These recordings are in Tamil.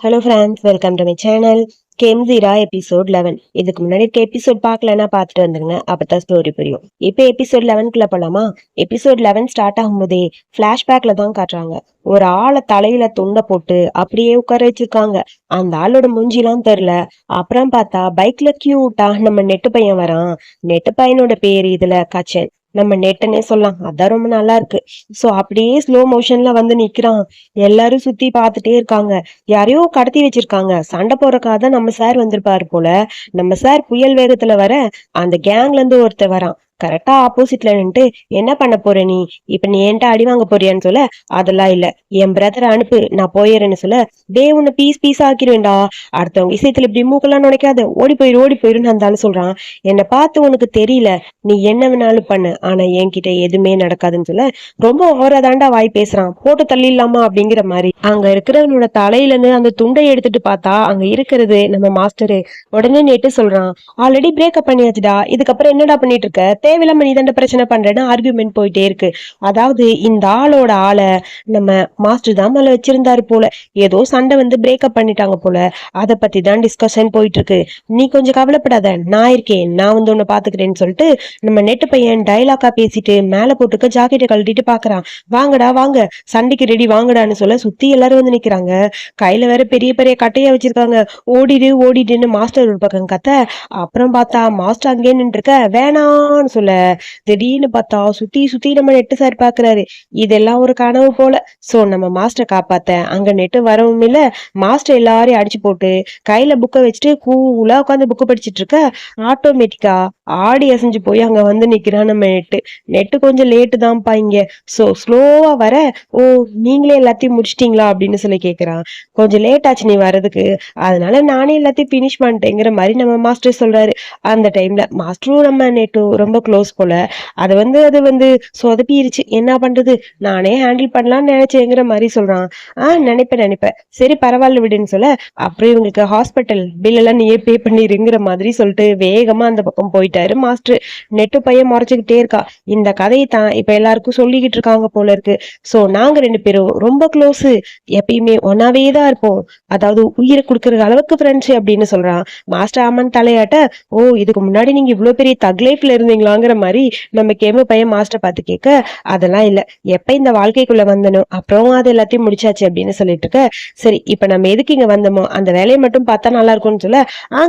Hello friends, welcome to my channel. கெம்சீரா எபிசோட் 11. இதுக்கு முன்னாடி இருக்க எபிசோட் பார்க்கலன்னா பார்த்துட்டு வந்துருங்க, அப்பதான் ஸ்டோரி புரியும். இப்போ எபிசோட் 11குள்ள போலாமா? எபிசோட் 11 ஸ்டார்ட் ஆகும்போதே பிளாஷ்பேக்ல தான் காட்டுறாங்க. ஒரு ஆளை தலையில துண்டை போட்டு அப்படியே உட்கார வச்சிருக்காங்க. அந்த ஆளோட மூஞ்சிலாம் தெரியல. அப்புறம் பார்த்தா பைக்ல கியூட்டா நம்ம நெட்டு பையன் வரான். நெட்டு பையனோட பேரு இதுல கச்சன். நம்ம நெட்டுன்னே சொல்லலாம். அதான் ரொம்ப நல்லா இருக்கு. சோ அப்படியே ஸ்லோ மோஷன்ல வந்து நிக்கிறான். எல்லாரும் சுத்தி பார்த்துட்டே இருக்காங்க. யாரையோ கடத்தி வச்சிருக்காங்க. சண்டை போறக்காக தான் நம்ம சார் வந்திருப்பாரு போல. நம்ம சார் புயல் வேகத்துல வர அந்த கேங்ல இருந்து ஒருத்தர் வரான். கரெக்டா ஆப்போசிட்ல நின்னுட்டு, என்ன பண்ண போற நீ? இப்ப நீ என்கிட்ட அடி வாங்க போறியான்னு சொல்ல, அதெல்லாம் இல்ல, என் பிரதரை அனுப்பு, நான் போயிடுறேன்னு சொல்ல, டே உன்னை பீஸ் பீஸ் ஆக்கிருவேண்டா, அடுத்தவங்க விஷயத்துல இப்படி மூக்கெல்லாம் நுழைக்காத, ஓடி போயிருன்னு அந்த ஆளு சொல்றான். என்னை பார்த்து உனக்கு தெரியல, நீ என்ன வேணாலும் பண்ணு, ஆனா என்கிட்ட எதுவுமே நடக்காதுன்னு சொல்ல, ரொம்ப ஓவராதாண்டா வாய் பேசுறான், போட்டு தள்ளிடலாமா அப்படிங்கிற மாதிரி. அங்க இருக்கிறவனோட தலையில இருந்து அந்த துண்டை எடுத்துட்டு பார்த்தா அங்க இருக்கிறது நம்ம மாஸ்டரு. உடனே நேட்டு சொல்றான், ஆல்ரெடி பிரேக்கப் பண்ணியாச்சுடா, இதுக்கப்புறம் என்னடா பண்ணிட்டு இருக்க, தேவையில்லாம நீ தண்ட பிரச்சனை பண்றேன்னு ஆர்குமெண்ட் போயிட்டே இருக்கு. அதாவது இந்த ஆளோட ஆளை நம்ம மாஸ்டர் தான் மேல வச்சிருந்தாரு போல. ஏதோ சண்டை வந்து பிரேக்கப் பண்ணிட்டாங்க போல. அதை பத்தி தான் டிஸ்கஷன் போயிட்டு இருக்கு. நீ கொஞ்சம் கவலைப்படாத, நான் இருக்கேன், நான் வந்து உன்னை பாத்துக்கிறேன்னு சொல்லிட்டு நம்ம நெட்டு பையன் டைலாக்கா பேசிட்டு மேல போட்டுக்க ஜாக்கெட்டை கழட்டிட்டு பாக்குறான். வாங்கடா வாங்க, சண்டைக்கு ரெடி வாங்கடான்னு சொல்ல சுத்தி எல்லாரும் வந்து நிக்கிறாங்க. கையில வேற பெரிய பெரிய கட்டையா வச்சிருக்காங்க. ஓடிடுன்னு மாஸ்டர் ஒரு பக்கம் கத்த. அப்புறம் பார்த்தா மாஸ்டர் அங்கே நின்று இருக்க, வேணான்னு சொல்ல திடீர்னு பார்த்தா சுத்தி நம்ம நெட்டு சார் பாக்குறாரு. இதெல்லாம் ஒரு கனவு போல. சோ நம்ம மாஸ்டர் காப்பாத்த அங்க நெட்டு வரவும் இல்ல. மாஸ்டர் எல்லாரையும் அடிச்சு போட்டு கையில புக்கை வச்சுட்டு கூலா உட்காந்து புக்கு படிச்சுட்டு இருக்க, ஆட்டோமேட்டிக்கா ஆடி அசைஞ்சு போய் அங்க வந்து நிக்கிறான் நம்ம நெட்டு. நெட்டு கொஞ்சம் லேட்டு தான்ப்பா இங்க, சோ ஸ்லோவா வர, ஓ நீங்களே எல்லாத்தையும் முடிச்சிட்டீங்களா அப்படின்னு சொல்லி கேக்குறான். கொஞ்சம் லேட் ஆச்சு நீ வர்றதுக்கு, அதனால நானே எல்லாத்தையும் பினிஷ் பண்ணிட்டேங்கிற மாதிரி நம்ம மாஸ்டர் சொல்றாரு. அந்த டைம்ல மாஸ்டரும் நம்ம நெட்டு ரொம்ப க்ளோஸ் போல. அது வந்து சொதப்பிருச்சு, என்ன பண்றது, நானே ஹேண்டில் பண்ணலாம்னு நினைச்சேங்கிற மாதிரி சொல்றான். நினைப்பேன், சரி பரவாயில்ல விடுன்னு சொல்ல, அப்புறம் இவங்களுக்கு ஹாஸ்பிட்டல் பில் எல்லாம் நீயே பே பண்ணிருங்கிற மாதிரி சொல்லிட்டு வேகமா அந்த பக்கம் போயிட்டாரு மாஸ்டர். நெட்டு பையன் முறைச்சுக்கிட்டே இருக்கா. இந்த கதையை தான் இப்ப எல்லாருக்கும் சொல்லிக்கிட்டு இருக்காங்க போல இருக்கு. சோ நாங்க ரெண்டு பேரும் ரொம்ப க்ளோஸ், எப்பயுமே ஒன்னாவே தான் இருப்போம், அதாவது உயிரை கொடுக்கற அளவுக்கு ஃப்ரெண்ட்ஸ் அப்படின்னு சொல்றான். மாஸ்டர் ஆமன் தலையாட்ட, ஓ இதுக்கு முன்னாடி நீங்க இவ்வளவு பெரிய தக் லைஃப்ல இருந்தீங்களாங்கிற மாதிரி நம்ம கேம பையன் மாஸ்டர் பார்த்து கேட்க, அதெல்லாம் இல்ல, எப்ப இந்த வாழ்க்கைக்குள்ள வந்தனோ அப்புறம் அது எல்லாத்தையும் முடிச்சாச்சு அப்படின்னு சொல்லிட்டு இருக்க. சரி இப்ப நம்ம எதுக்கு இங்க வந்தோமோ அந்த வேலையை மட்டும் பார்த்தா நல்லா இருக்கும்னு சொல்ல,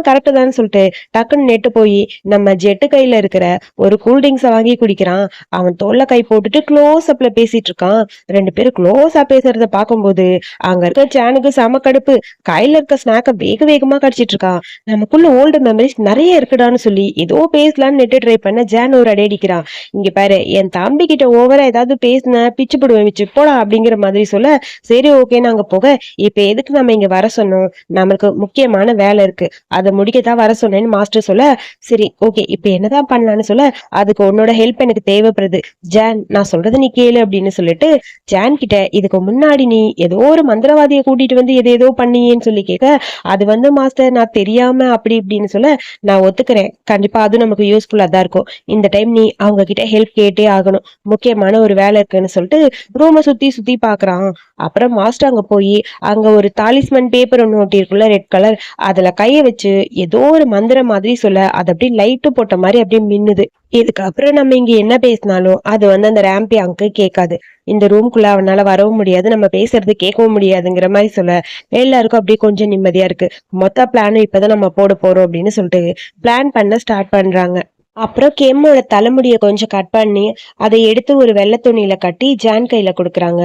கரெக்ட் தான் சொல்லிட்டு டக்குன்னு நெட்டு போய் நம்ம ஜெட்டு கையில இருக்கிற ஒரு கூல்ட்ரிங்க்ஸை வாங்கி குடிக்கிறான். அவன் தோல்ல கை போட்டுட்டு க்ளோஸ் அப்ல பேசிட்டு இருக்கான். ரெண்டு பேரும் க்ளோஸா பேசுறத பார்க்கும்போது அங்க இருக்க சேனுக்கு செம கடுப்பு. கையில இருக்க ஸ்நாக்க வேகமா கடிச்சிட்டு இருக்கான். நமக்குள்ள ஓல்டு மெமரிஸ் நிறைய இருக்குடான்னு சொல்லி ஏதோ பேசலான்னு நெட்டு ட்ரை பண்ண ஜான் ஒரு அடி அடிக்கிறான். இங்க பாரு, என் தம்பி கிட்ட ஓவரா ஏதாவது பேசின பிச்சு போடுவேன், வச்சு போடா அப்படிங்கிற மாதிரி சொல்ல, சரி ஓகே நாங்க போக, இப்ப எதுக்கு நம்ம இங்க வர சொன்னோம், நம்மளுக்கு முக்கியமான வேலை இருக்கு, அதை முடிக்கத்தான் வர சொன்னேன்னு மாஸ்டர் சொல்ல, சரி ஓகே இப்ப என்னதான் பண்ணலான்னு சொல்ல, அதுக்கு உன்னோட ஹெல்ப் எனக்கு தேவைப்படுது ஜான், நான் சொல்றது நீ கேளு அப்படின்னு சொல்லிட்டு ஜான் கிட்ட, இதுக்கு முன்னாடி நீ ஏதோ ஒரு மந்திரவாதியை கூட்டிட்டு வந்து ஏதோ பண்ணியேன்னு சொல்லி கேட்க, அது வந்து மாஸ்டர் நான் தெரியாம அப்படி இப்படின்னு சொல்ல, நான் ஒத்துக்கிறேன், கண்டிப்பா அது நமக்கு யூஸ்ஃபுல்லா தான் இருக்கும், இந்த டைம் நீ அவங்க கிட்ட ஹெல்ப் கேட்டே ஆகணும், முக்கியமான ஒரு வேலை இருக்குன்னு சொல்லிட்டு ரூமை சுத்தி பாக்குறான். அப்புறம் மாஸ்டர் அங்க போய் அங்க ஒரு தாலிஸ்மன் பேப்பர் ஒண்ணு ஒட்டி இருக்குல்ல, ரெட் கலர், அதுல கைய வச்சு ஏதோ ஒரு மந்திரம் மாதிரி சொல்ல, அது அப்படியே லைட்டு போட்ட மாதிரி அப்படியே மின்னுது. இதுக்கப்புறம் நம்ம இங்க என்ன பேசினாலும் அது வந்து அந்த ரேம்பி அங்கு கேட்காது. இந்த ரூம்குள்ள அவனால வரவும் முடியாது, நம்ம பேசுறது கேட்கவும் முடியாதுங்கிற மாதிரி சொல்ல, எல்லாருக்கும் அப்படியே கொஞ்சம் நிம்மதியா இருக்கு. மொத்த பிளானும் இப்பதான் நம்ம போட போறோம் அப்படின்னு சொல்லிட்டு பிளான் பண்ண ஸ்டார்ட் பண்றாங்க. அப்புறம் கெம்மோட தலைமுடியை கொஞ்சம் கட் பண்ணி அதை எடுத்து ஒரு வெள்ளை துணியில கட்டி ஜான் கையில கொடுக்குறாங்க.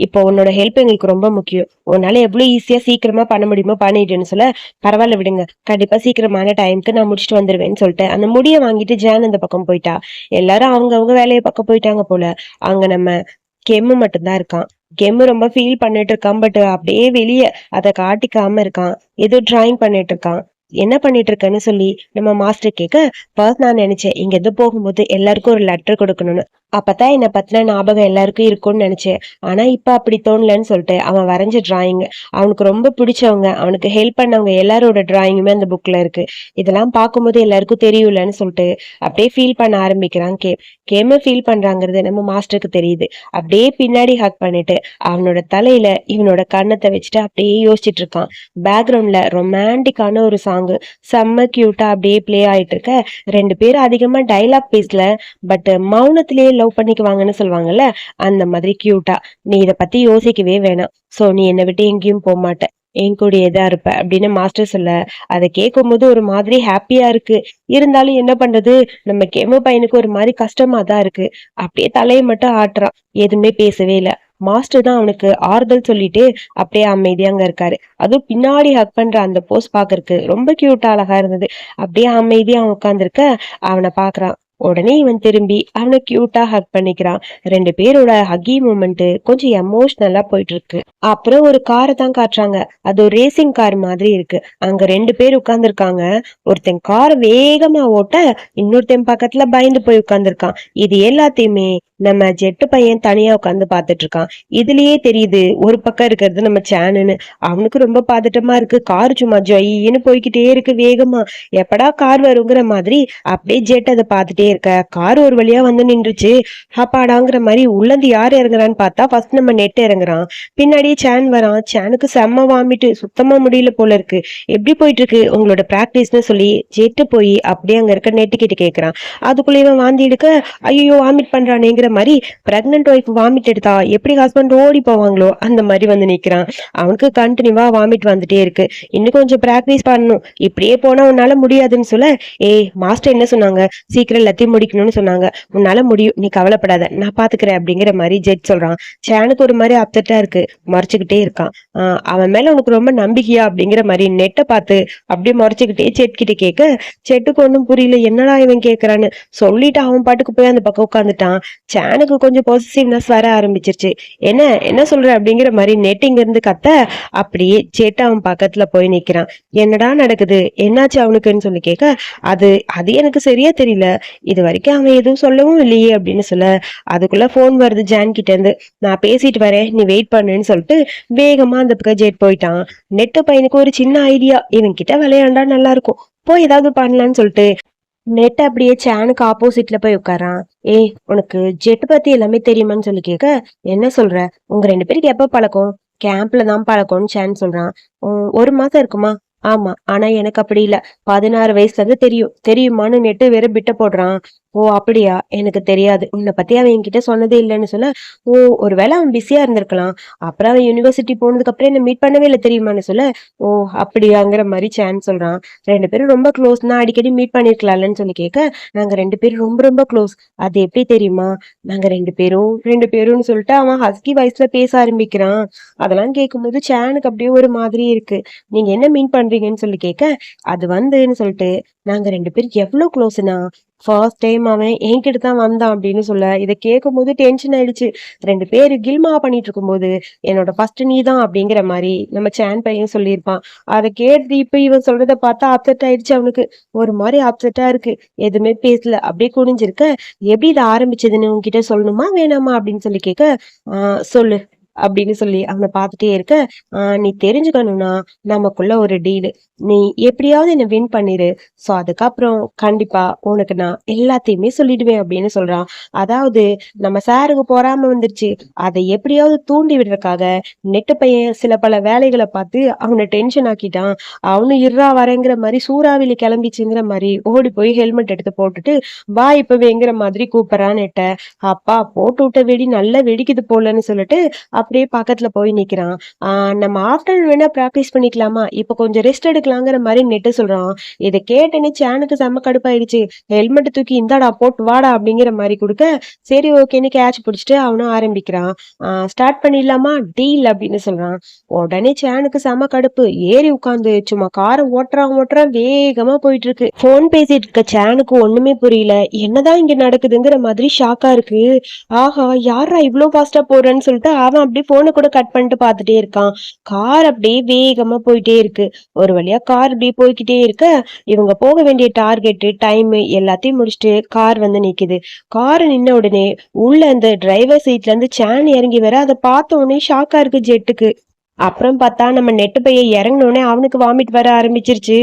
இப்போ உன்னோட ஹெல்ப் எங்களுக்கு ரொம்ப முக்கியம், உன்னால எவ்வளவு ஈஸியா சீக்கிரமா பண்ண முடியுமோ பண்ணிடுன்னு சொல்ல, பரவாயில்ல விடுங்க, கண்டிப்பா சீக்கிரமான டைமுக்கு நான் முடிச்சுட்டு வந்துருவேன்னு சொல்லிட்டு அந்த முடியை வாங்கிட்டு ஜான் அந்த பக்கம் போயிட்டா. எல்லாரும் அவங்க வேலையை பக்கம் போயிட்டாங்க போல. அங்க நம்ம கெம்மு மட்டும்தான் இருக்கான். கெம்மு ரொம்ப ஃபீல் பண்ணிட்டு இருக்கான். பட் அப்படியே வெளியே அதை காட்டிக்காம இருக்கான். ஏதோ டிராயிங் பண்ணிட்டு இருக்கான். என்ன பண்ணிட்டு இருக்கேன்னு சொல்லி நம்ம மாஸ்டர் கேட்க, ஃபர்ஸ்ட் நான் நினைச்சேன் இங்க இருந்து போகும்போது எல்லாருக்கும் ஒரு லெட்டர் கொடுக்கணும்னு, அப்பதான் என்ன பத்தின ஞாபகம் எல்லாருக்கும் இருக்கும்னு நினைச்சேன். ஆனா இப்ப அப்படி தோணலன்னு சொல்லிட்டு அவன் வரைஞ்ச டிராயிங், அவனுக்கு ரொம்ப பிடிச்சவங்க, அவனுக்கு ஹெல்ப் பண்ணவங்க எல்லாரோட டிராயிங்குமே அந்த புக்ல இருக்கு. இதெல்லாம் பார்க்கும்போது எல்லாருக்கும் தெரியும்லன்னு சொல்லிட்டு அப்படியே ஃபீல் பண்ண ஆரம்பிக்கிறான் கேம். கேம ஃபீல் பண்றாங்கிறது நம்ம மாஸ்டருக்கு தெரியுது. அப்படியே பின்னாடி ஹக் பண்ணிட்டு அவனோட தலையில இவனோட கன்னத்தை வச்சுட்டு அப்படியே யோசிச்சுட்டு இருக்கான். பேக்ரவுண்ட்ல ரொமான்டிக்கான ஒரு சாங்கு செம்ம கியூட்டா அப்படியே பிளே ஆயிட்டு இருக்க. ரெண்டு பேரும் அதிகமா டைலாக் பேசல, பட் மௌனத்திலேயே லவ் பண்ணிக்குவாங்கன்னு சொல்லுவாங்கல்ல, அந்த மாதிரி கியூட்டா. நீ இத பத்தி யோசிக்கவே வேணாம். சோ நீ என்னை விட்டு எங்கேயும் போக மாட்ட, என் கூடயே தான் இருப்ப அப்படின்னு மாஸ்டர் சொல்ல, அதை கேட்கும் போது ஒரு மாதிரி ஹாப்பியா இருக்கு. இருந்தாலும் என்ன பண்றது, நம்ம கெமு பையனுக்கு ஒரு மாதிரி கஷ்டமா தான் இருக்கு. அப்படியே தலையை மட்டும் ஆட்டுறான், எதுவுமே பேசவே இல்ல. மாஸ்டர் தான் அவனுக்கு ஆறுதல் சொல்லிட்டு அப்படியே அமைதியா அங்க இருக்காரு. அதுவும் பின்னாடி ஹக் பண்ற அந்த போஸ் பாக்குறதுக்கு ரொம்ப கியூட்டா அழகா இருந்தது. அப்படியே அமைதியா அவன் உட்கார்ந்துருக்க அவனை பாக்குறான். உடனே இவன் திரும்பி அவனை கியூட்டா ஹக் பண்ணிக்கிறான். ரெண்டு பேரோட ஹக்கி மூமெண்ட் கொஞ்சம் எமோஷனலா போயிட்டு இருக்கு. அப்புறம் ஒரு காரை தான் காட்டுறாங்க. அது ஒரு ரேசிங் கார் மாதிரி இருக்கு. அங்க ரெண்டு பேர் உட்கார்ந்து இருக்காங்க. ஒருத்தன் கார் வேகமா ஓட்ட, இன்னொருத்தன் பக்கத்துல பயந்து போய் உட்கார்ந்துருக்கான். இது எல்லாத்தையுமே நம்ம ஜெட்டு பையன் தனியா உட்காந்து பாத்துட்டு இருக்கான். இதுலயே தெரியுது ஒரு பக்கம் இருக்கிறது நம்ம சேனுன்னு. அவனுக்கு ரொம்ப பதட்டமா இருக்கு. கார் சும்மா ஜொயின்னு போய்கிட்டே இருக்கு வேகமா. எப்படா கார் வருங்கிற மாதிரி அப்படியே ஜெட் அதை பார்த்துட்டே இருக்க. கார் ஒரு வழியா வந்து நின்றுச்சு. அப்பாடாங்கிற மாதிரி உள்ளந்து யார் இறங்குறான்னு பார்த்தா ஃபர்ஸ்ட் நம்ம நெட் இறங்குறான். பின்னாடியே சேன் வரான். சேனுக்கு செம்ம வாமிட்டு, சுத்தமா முடியல போல இருக்கு. எப்படி போயிட்டு இருக்கு உங்களோட பிராக்டிஸ்னு சொல்லி ஜெட்டு போய் அப்படியே அங்க இருக்க நெட்டு கிட்ட கேட்கறான். அதுக்குள்ள இவன் வாந்தி எடுக்க, ஐயோ வாமிட் பண்றானேங்கிற மாதிரி பிரெக்னன்ட் ஒய்ஃப் வாமிட் எடுத்தா எப்படி ஹஸ்பண்ட் ஓடி போவாங்களோ அந்த மாதிரி வந்து நிக்கிறான். அவனுக்கு கண்டினியூவா வாமிட் வந்துட்டே இருக்கு. இன்னும் கொஞ்சம் பிராக்டிஸ் பண்ணணும், இப்படியே போனா உன்னால முடியாதுன்னு சொல்ல, மாஸ்டர் என்ன சொன்னாங்க, சீக்கிரம் எல்லாத்தையும் முடிக்கணும்னு சொன்னாங்க, உன்னால முடியும், நீ கவலைப்படாத, நான் பாத்துக்கிறேன் அப்படிங்கிற மாதிரி ஜெட் சொல்றான். சேனுக்கு ஒரு மாதிரி அப்செட்டா இருக்கு, மறைச்சுக்கிட்டே இருக்கான். அவன் மேல உனக்கு ரொம்ப நம்பிக்கையா அப்படிங்கிற மாதிரி நெட்டை பார்த்து அப்படியே மறைச்சுக்கிட்டே செட் கிட்ட கேட்க, செட்டுக்கு ஒன்னும் புரியல, என்னடா இவன் கேக்குறான்னு சொல்லிட்டு அவன் பாட்டுக்கு போய் அந்த பக்கம் உட்காந்துட்டான். சேனுக்கு கொஞ்சம் பாசிட்டிவ்னஸ் வர ஆரம்பிச்சிருச்சு. என்ன என்ன சொல்ற அப்படிங்கிற மாதிரி நெட்டிங்க இருந்து கத்த, அப்படியே ஜெட் அவன் பக்கத்துல போய் நிக்கிறான். என்னடா நடக்குது, என்னாச்சு அவனுக்குன்னு சொல்லி கேட்க, அது அது எனக்கு சரியா தெரியல, இது வரைக்கும் அவன் எதுவும் சொல்லவும் இல்லையே அப்படின்னு சொல்ல, அதுக்குள்ள போன் வருது ஜான் கிட்ட இருந்து. நான் பேசிட்டு வரேன், நீ வெயிட் பண்ணுன்னு சொல்லிட்டு வேகமா அந்த பக்கம் ஜெட் போயிட்டான். நெட்டு பையனுக்கு ஒரு சின்ன ஐடியா, இவன் கிட்ட விளையாண்டா நல்லா இருக்கும், போய் ஏதாவது பண்ணலான்னு சொல்லிட்டு நெட் அப்படியே சேனுக்கு ஆப்போசிட்ல போய் உட்காரான். உனக்கு ஜெட் பத்தி எல்லாமே தெரியுமான்னு சொல்லி கேட்க, என்ன சொல்ற, உங்க ரெண்டு பேருக்கு எப்ப பழக்கம், கேம்ப்ல தான் பழக்கம்னு சேன் சொல்றான். ஒரு மாசம் இருக்குமா, ஆமா, ஆனா எனக்கு அப்படி இல்ல, 16 வயசுல இருந்து தெரியும். தெரியுமான்னு நெட்டு வேற பிட்ட போடுறான். ஓ அப்படியா, எனக்கு தெரியாது, உன்னை பத்தி அவன் என்கிட்ட சொன்னதே இல்லைன்னு சொல்ல, ஓ ஒருவேளை அவன் பிஸியா இருந்திருக்கலாம், அப்புறம் அவன் யூனிவர்சிட்டி போனதுக்கு அப்புறம் என்ன மீட் பண்ணவே இல்லை தெரியுமான்னு சொல்ல, ஓ அப்படியாங்கிற மாதிரி சான்ஸ் சொல்றான். ரெண்டு பேரும் ரொம்ப க்ளோஸ்னா அடிக்கடி மீட் பண்ணிருக்கலாம்லன்னு சொல்லி கேட்க, நாங்க ரெண்டு பேரும் ரொம்ப ரொம்ப க்ளோஸ், அது எப்படி தெரியுமா, நாங்க ரெண்டு பேரும்னு சொல்லிட்டு அவன் ஹஸ்கி வயசுல பேச ஆரம்பிக்கிறான். அதெல்லாம் கேட்கும்போது சேனுக்கு அப்படியே ஒரு மாதிரி இருக்கு. நீங்க என்ன மீன் பண்றீங்கன்னு சொல்லி கேட்க, அது வந்துன்னு சொல்லிட்டு, நாங்க ரெண்டு பேரும் எவ்வளவு க்ளோஸ்னா ஃபர்ஸ்ட் டைம் அவன் என்கிட்ட தான் வந்தான் அப்படின்னு சொல்ல, இதை கேட்கும் போது டென்ஷன் ஆயிடுச்சு. ரெண்டு பேரு கில்மா பண்ணிட்டு இருக்கும்போது என்னோட ஃபர்ஸ்ட் நீ தான் அப்படிங்கிற மாதிரி நம்ம சேன் பையன் சொல்லியிருப்பான். அதை கேட்டு இப்ப இவன் சொல்றதை பார்த்தா அப்செட் ஆயிடுச்சு. அவனுக்கு ஒரு மாதிரி அப்செட்டா இருக்கு. எதுவுமே பேசல, அப்படியே குனிஞ்சிருக்க. எப்படி இதை ஆரம்பிச்சதுன்னு உன்கிட்ட சொல்லணுமா வேணாமா அப்படின்னு சொல்லி கேட்க, சொல்லு அப்படின்னு சொல்லி அவனை பார்த்துட்டே இருக்க, நீ தெரிஞ்சுக்கணும்னா நமக்குள்ள ஒரு டீலு, நீ எப்படியாவது என்ன வின் பண்ணிரு, சோ அதுக்கப்புறம் கண்டிப்பா உனக்கு நான் எல்லாத்தையுமே சொல்லிடுவேன் அப்படின்னு சொல்றான். அதாவது நம்ம சாருக்கு பொறாம வந்துருச்சு, அதை எப்படியாவது தூண்டி விடுறதுக்காக நெட்டு பையன் சில பல வேலைகளை பார்த்து அவனை டென்ஷன் ஆக்கிட்டான். அவனு இருறா வரேங்கிற மாதிரி சூறாவளி கிளம்பிச்சுங்கிற மாதிரி ஓடி போய் ஹெல்மெட் எடுத்து போட்டுட்டு வா இப்பவேங்கிற மாதிரி கூப்பிடறான் நெட்ட. அப்பா போட்டு விட்ட வெடி நல்லா வெடிக்குது போலன்னு சொல்லிட்டு அப்படியே பக்கத்துல போய் நிக்கிறான். நம்ம ஆஃப்டர்நூன் வேணா பிராக்டிஸ் பண்ணிக்கலாமா, இப்ப கொஞ்சம் ரெஸ்ட் எடுக்கலாங்கிற மாதிரி நெட்டு சொல்றான். இதை கேட்டேன்னு சேனுக்கு செம்ம கடுப்பாயிடுச்சு. ஹெல்மெட் தூக்கி இந்தாடா போட்டு வாடா அப்படிங்கிற மாதிரி கொடுக்க, சரி ஓகேன்னு கேட்ச் பிடிச்சிட்டு அவனும் ஆரம்பிக்கிறான். ஸ்டார்ட் பண்ணிடலாமா டீல் அப்படின்னு சொல்றான். உடனே சேனுக்கு செம கடுப்பு, ஏறி உட்காந்து சும்மா காரை ஓட்டுறான் வேகமா போயிட்டு இருக்கு. போன் பேசிட்டு இருக்க சேனுக்கு ஒண்ணுமே புரியல, என்னதான் இங்க நடக்குதுங்கிற மாதிரி ஷாக்கா இருக்கு. ஆஹா யாரா இவ்வளவு ஃபாஸ்டா போறேன்னு சொல்லிட்டு அவன் அப்படியே போனை கூட கட் பண்ணிட்டு பார்த்துட்டே இருக்கான். கார் அப்படியே வேகமா போயிட்டே இருக்கு. ஒரு வழியா கார் அப்படியே போய்கிட்டே இருக்க, இவங்க போக வேண்டிய டார்கெட் டைம் எல்லாத்தையும் முடிச்சுட்டு கார் வந்து நிக்குது. கார் நின்ன உடனே உள்ள அந்த டிரைவர் சீட்ல இருந்து சேன் இறங்கி வர, அதை பார்த்த உடனே ஷாக்கா இருக்கு ஜெட்டுக்கு. அப்புறம் பார்த்தா நம்ம நெட்டு பைய இறங்கினோடனே அவனுக்கு வாமிட் வர ஆரம்பிச்சிருச்சு.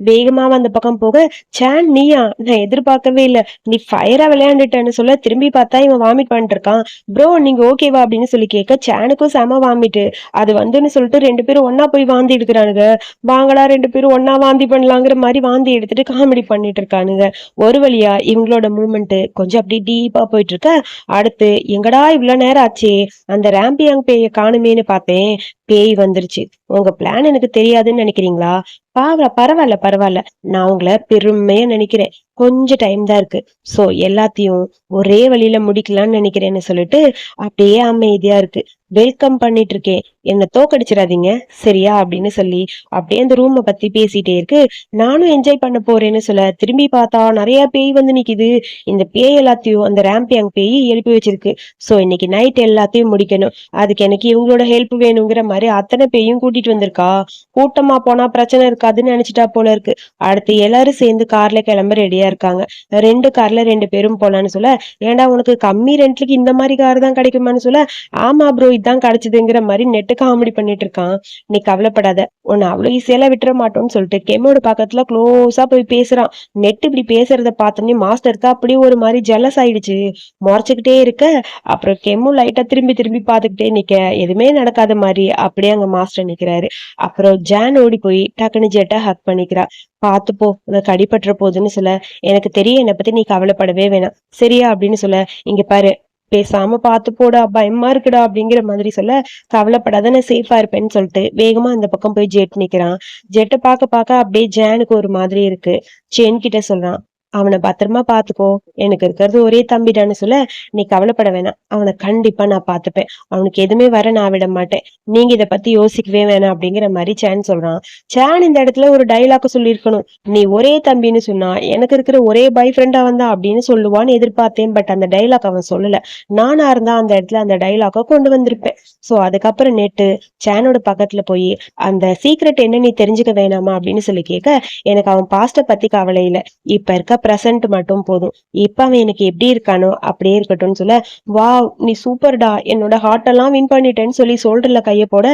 வேகமா அந்த பக்கம் போக, சேன் நீயா, நான் எதிர்பார்க்கவே இல்ல, நீ ஃபயரா விளையாண்டுட்டேன்னு சொல்ல, திரும்பி பார்த்தா இவன் வாமிட் பண்ணிட்டு இருக்கான். ப்ரோ நீங்க ஓகேவா அப்படின்னு சொல்லி கேட்க, சேனுக்கும் செம வாமிட்டு. அது வந்துன்னு சொல்லிட்டு 2 பேரும் ஒன்னா போய் வாந்தி எடுக்கிறானுங்க. வாங்கடா 2 பேரும் ஒன்னா வாந்தி பண்ணலாங்கிற மாதிரி வாந்தி எடுத்துட்டு காமெடி பண்ணிட்டு இருக்கானுங்க. ஒரு வழியா இவங்களோட மூமெண்ட் கொஞ்சம் அப்படி டீப்பா போயிட்டு இருக்க, அடுத்து எங்கடா இவ்வளவு நேரம் ஆச்சு, அந்த ரேம்பியாங் பேய காணுமேன்னு பார்த்தேன், பேய் வந்துருச்சு. உங்க பிளான் எனக்கு தெரியாதுன்னு நினைக்கிறீங்களா? பரவாயில்ல பரவாயில்ல, நான் உங்களை பெருமையா நினைக்கிறேன். கொஞ்சம் டைம் தான் இருக்கு. சோ எல்லாத்தையும் ஒரே வழியில முடிக்கலாம்னு நினைக்கிறேன்னு சொல்லிட்டு அப்படியே அமைதியா இருக்கு. வெல்கம் பண்ணிட்டு இருக்கேன், என்ன தோக்கடிச்சிடாதீங்க சரியா அப்படின்னு சொல்லி அப்படியே அந்த ரூமை பத்தி பேசிட்டே இருக்கு. நானும் என்ஜாய் பண்ண போறேன்னு சொல்ல, திரும்பி பார்த்தா நிறைய பேய் வந்து நிக்குது. இந்த பேய் எல்லாத்தையும் அந்த ரேம்பியாங் பேய் எழுப்பி வச்சிருக்கு. சோ இன்னைக்கு நைட் எல்லாத்தையும் முடிக்கணும். அதுக்கு எனக்கு இவங்களோட ஹெல்ப் வேணுங்கிற மாதிரி அத்தனை பேயும் கூட்டிட்டு வந்திருக்கா. கூட்டமா போனா பிரச்சனை இருக்காதுன்னு நினைச்சிட்டா போல இருக்கு. அடுத்து எல்லாரும் சேர்ந்து கார்ல கிளம்ப ரெடியா இருக்காங்க. 2 கார்ல 2 பேரும் போலான்னு சொல்ல, ஏன்டா உனக்கு கம்மி ரெண்ட்லுக்கு இந்த மாதிரி கார் தான் கிடைக்குமான்னு சொல்ல, ஆமா ப்ரோ இதான் கிடைச்சதுங்கிற மாதிரி நெட்டு காமெடி பண்ணிட்டு இருக்கான். நீ கவலைப்படாத, உன்னை அவ்வளவு ஈஸியெல்லாம் விட்டுற மாட்டோம்னு சொல்லிட்டு கெமோட பக்கத்துல க்ளோஸா போய் பேசுறான். நெட் இப்படி பேசுறத பார்த்தோன்னே மாஸ்டருக்கு அப்படியே ஒரு மாதிரி ஜெலஸ் ஆயிடுச்சு. முறைச்சுக்கிட்டே இருக்க, அப்புறம் கெமு லைட்டா திரும்பி திரும்பி பார்த்துக்கிட்டே நிக்க, எதுவுமே நடக்காத மாதிரி அப்படியே அங்க மாஸ்டர் நிக்கிறாரு. அப்புறம் ஜான் ஓடி போய் டக்குனு ஜெட்டை ஹக் பண்ணிக்கிறா. பாத்துப்போ உனக்கு அடிபட்டுற போகுதுன்னு சொல்ல, எனக்கு தெரியும், என்னை பத்தி நீ கவலைப்படவே வேணாம் சரியா அப்படின்னு சொல்ல, இங்க பாரு பேசாம பாத்து போடா பயமா இருக்குடா அப்படிங்கிற மாதிரி சொல்ல, கவலைப்படாத நான் சேஃபா இருப்பேன்னு சொல்லிட்டு வேகமா அந்த பக்கம் போய் ஜெட் நிக்கிறான். ஜெட்டை பார்க்க அப்படியே ஜானுக்கு ஒரு மாதிரி இருக்கு. சென் கிட்ட சொல்றான், அவனை பத்திரமா பாத்துக்கோ, எனக்கு இருக்கிறது ஒரே தம்பிடான்னு சொல்ல, நீ கவலைப்பட வேணாம், அவனை கண்டிப்பா நான் பாத்துப்பேன், அவனுக்கு எதுவுமே வர நான் விட மாட்டேன், நீங்க இதை பத்தி யோசிக்கவே வேணாம் அப்படிங்கிற மாதிரி சேன் சொல்றான். சேன் இந்த இடத்துல ஒரு டைலாக் சொல்லியிருக்கணும், நீ ஒரே தம்பின்னு சொன்னா எனக்கு இருக்கிற ஒரே பாய் ஃப்ரெண்டா வந்தா அப்படின்னு சொல்லுவான்னு எதிர்பார்த்தேன். பட் அந்த டைலாக் அவன் சொல்லல. நானா இருந்தா அந்த இடத்துல அந்த டைலாக கொண்டு வந்திருப்பேன். சோ அதுக்கப்புறம் நேட்டு சேனோட பக்கத்துல போய், அந்த சீக்ரெட் என்ன நீ தெரிஞ்சுக்க வேணாமா அப்படின்னு சொல்லி கேட்க, எனக்கு அவன் பாஸ்ட பத்தி கவலை இல்ல, இப்ப இருக்க பிரசன்ட் மட்டும் போதும், இப்ப அவன் எனக்கு எப்படி இருக்கானோ அப்படியே இருக்கட்டும்னு சொல்ல, வா நீ சூப்பர்டா, என்னோட ஹார்ட் எல்லாம் வின் பண்ணிட்டேன்னு சொல்லி சோல்டர்ல கைய போட,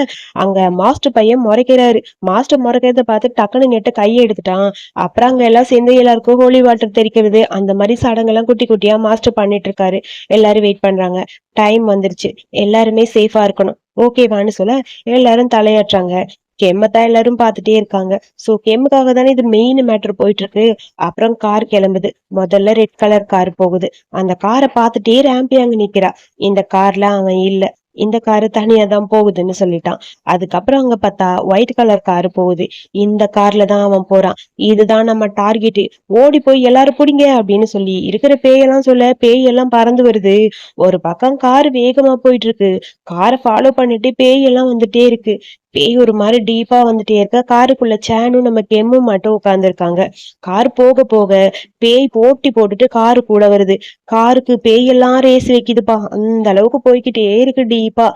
அங்க மாஸ்டர் பையன் முறைக்கிறாரு. மாஸ்டர் முறைக்கிறத பார்த்து டக்குன்னு நெட்டு கையை எடுத்துட்டான். அப்புறம் அங்க எல்லாம் சேர்ந்து எல்லாருக்கும் ஹோலி வாட்டர் தெரிக்கிறது அந்த மாதிரி சடங்கெல்லாம் குட்டி குட்டியா மாஸ்டர் பண்ணிட்டு இருக்காரு. எல்லாரும் வெயிட் பண்றாங்க. டைம் வந்துருச்சு, எல்லாருமே சேஃபா இருக்கணும் ஓகேவான்னு சொல்ல, எல்லாரும் தலையாட்டுறாங்க. கெம்மத்தான் எல்லாரும் பாத்துட்டே இருக்காங்க. சோ கெம்முக்காக தானே இது மெயின் மேட்டர் போயிட்டு இருக்கு. அப்புறம் கார் கிளம்புது. முதல்ல ரெட் கலர் கார் போகுது. அந்த காரை பார்த்துட்டே ரேம்பி அங்க நிக்கிறா. இந்த கார்ல அவன் இல்ல, இந்த காரு தனியா தான் போகுதுன்னு சொல்லிட்டான். அதுக்கப்புறம் அங்க பார்த்தா ஒயிட் கலர் காரு போகுது. இந்த கார்ல தான் அவன் போறான். இதுதான் நம்ம டார்கெட், ஓடி போய் எல்லாரும் பிடிங்க அப்படின்னு சொல்லி இருக்கிற பேயெல்லாம் சொல்ல, பேய் எல்லாம் பறந்து வருது. ஒரு பக்கம் கார் வேகமா போயிட்டு இருக்கு. காரை ஃபாலோ பண்ணிட்டு பேய் எல்லாம் வந்துட்டே இருக்கு. பேய் ஒரு மாதிரி டீப்பா வந்துட்டே இருக்க, காருக்குள்ள சேனும் நம்ம கெம்மும் மட்டும் உட்கார்ந்துருக்காங்க. கார் போக போக பேய் போட்டி போட்டுட்டு காரு கூட வருது. காருக்கு பேய் எல்லாம் ரேஸ் வைக்குதுப்பா. அந்த அளவுக்கு போய்கிட்டே இருக்கு டீப்பா.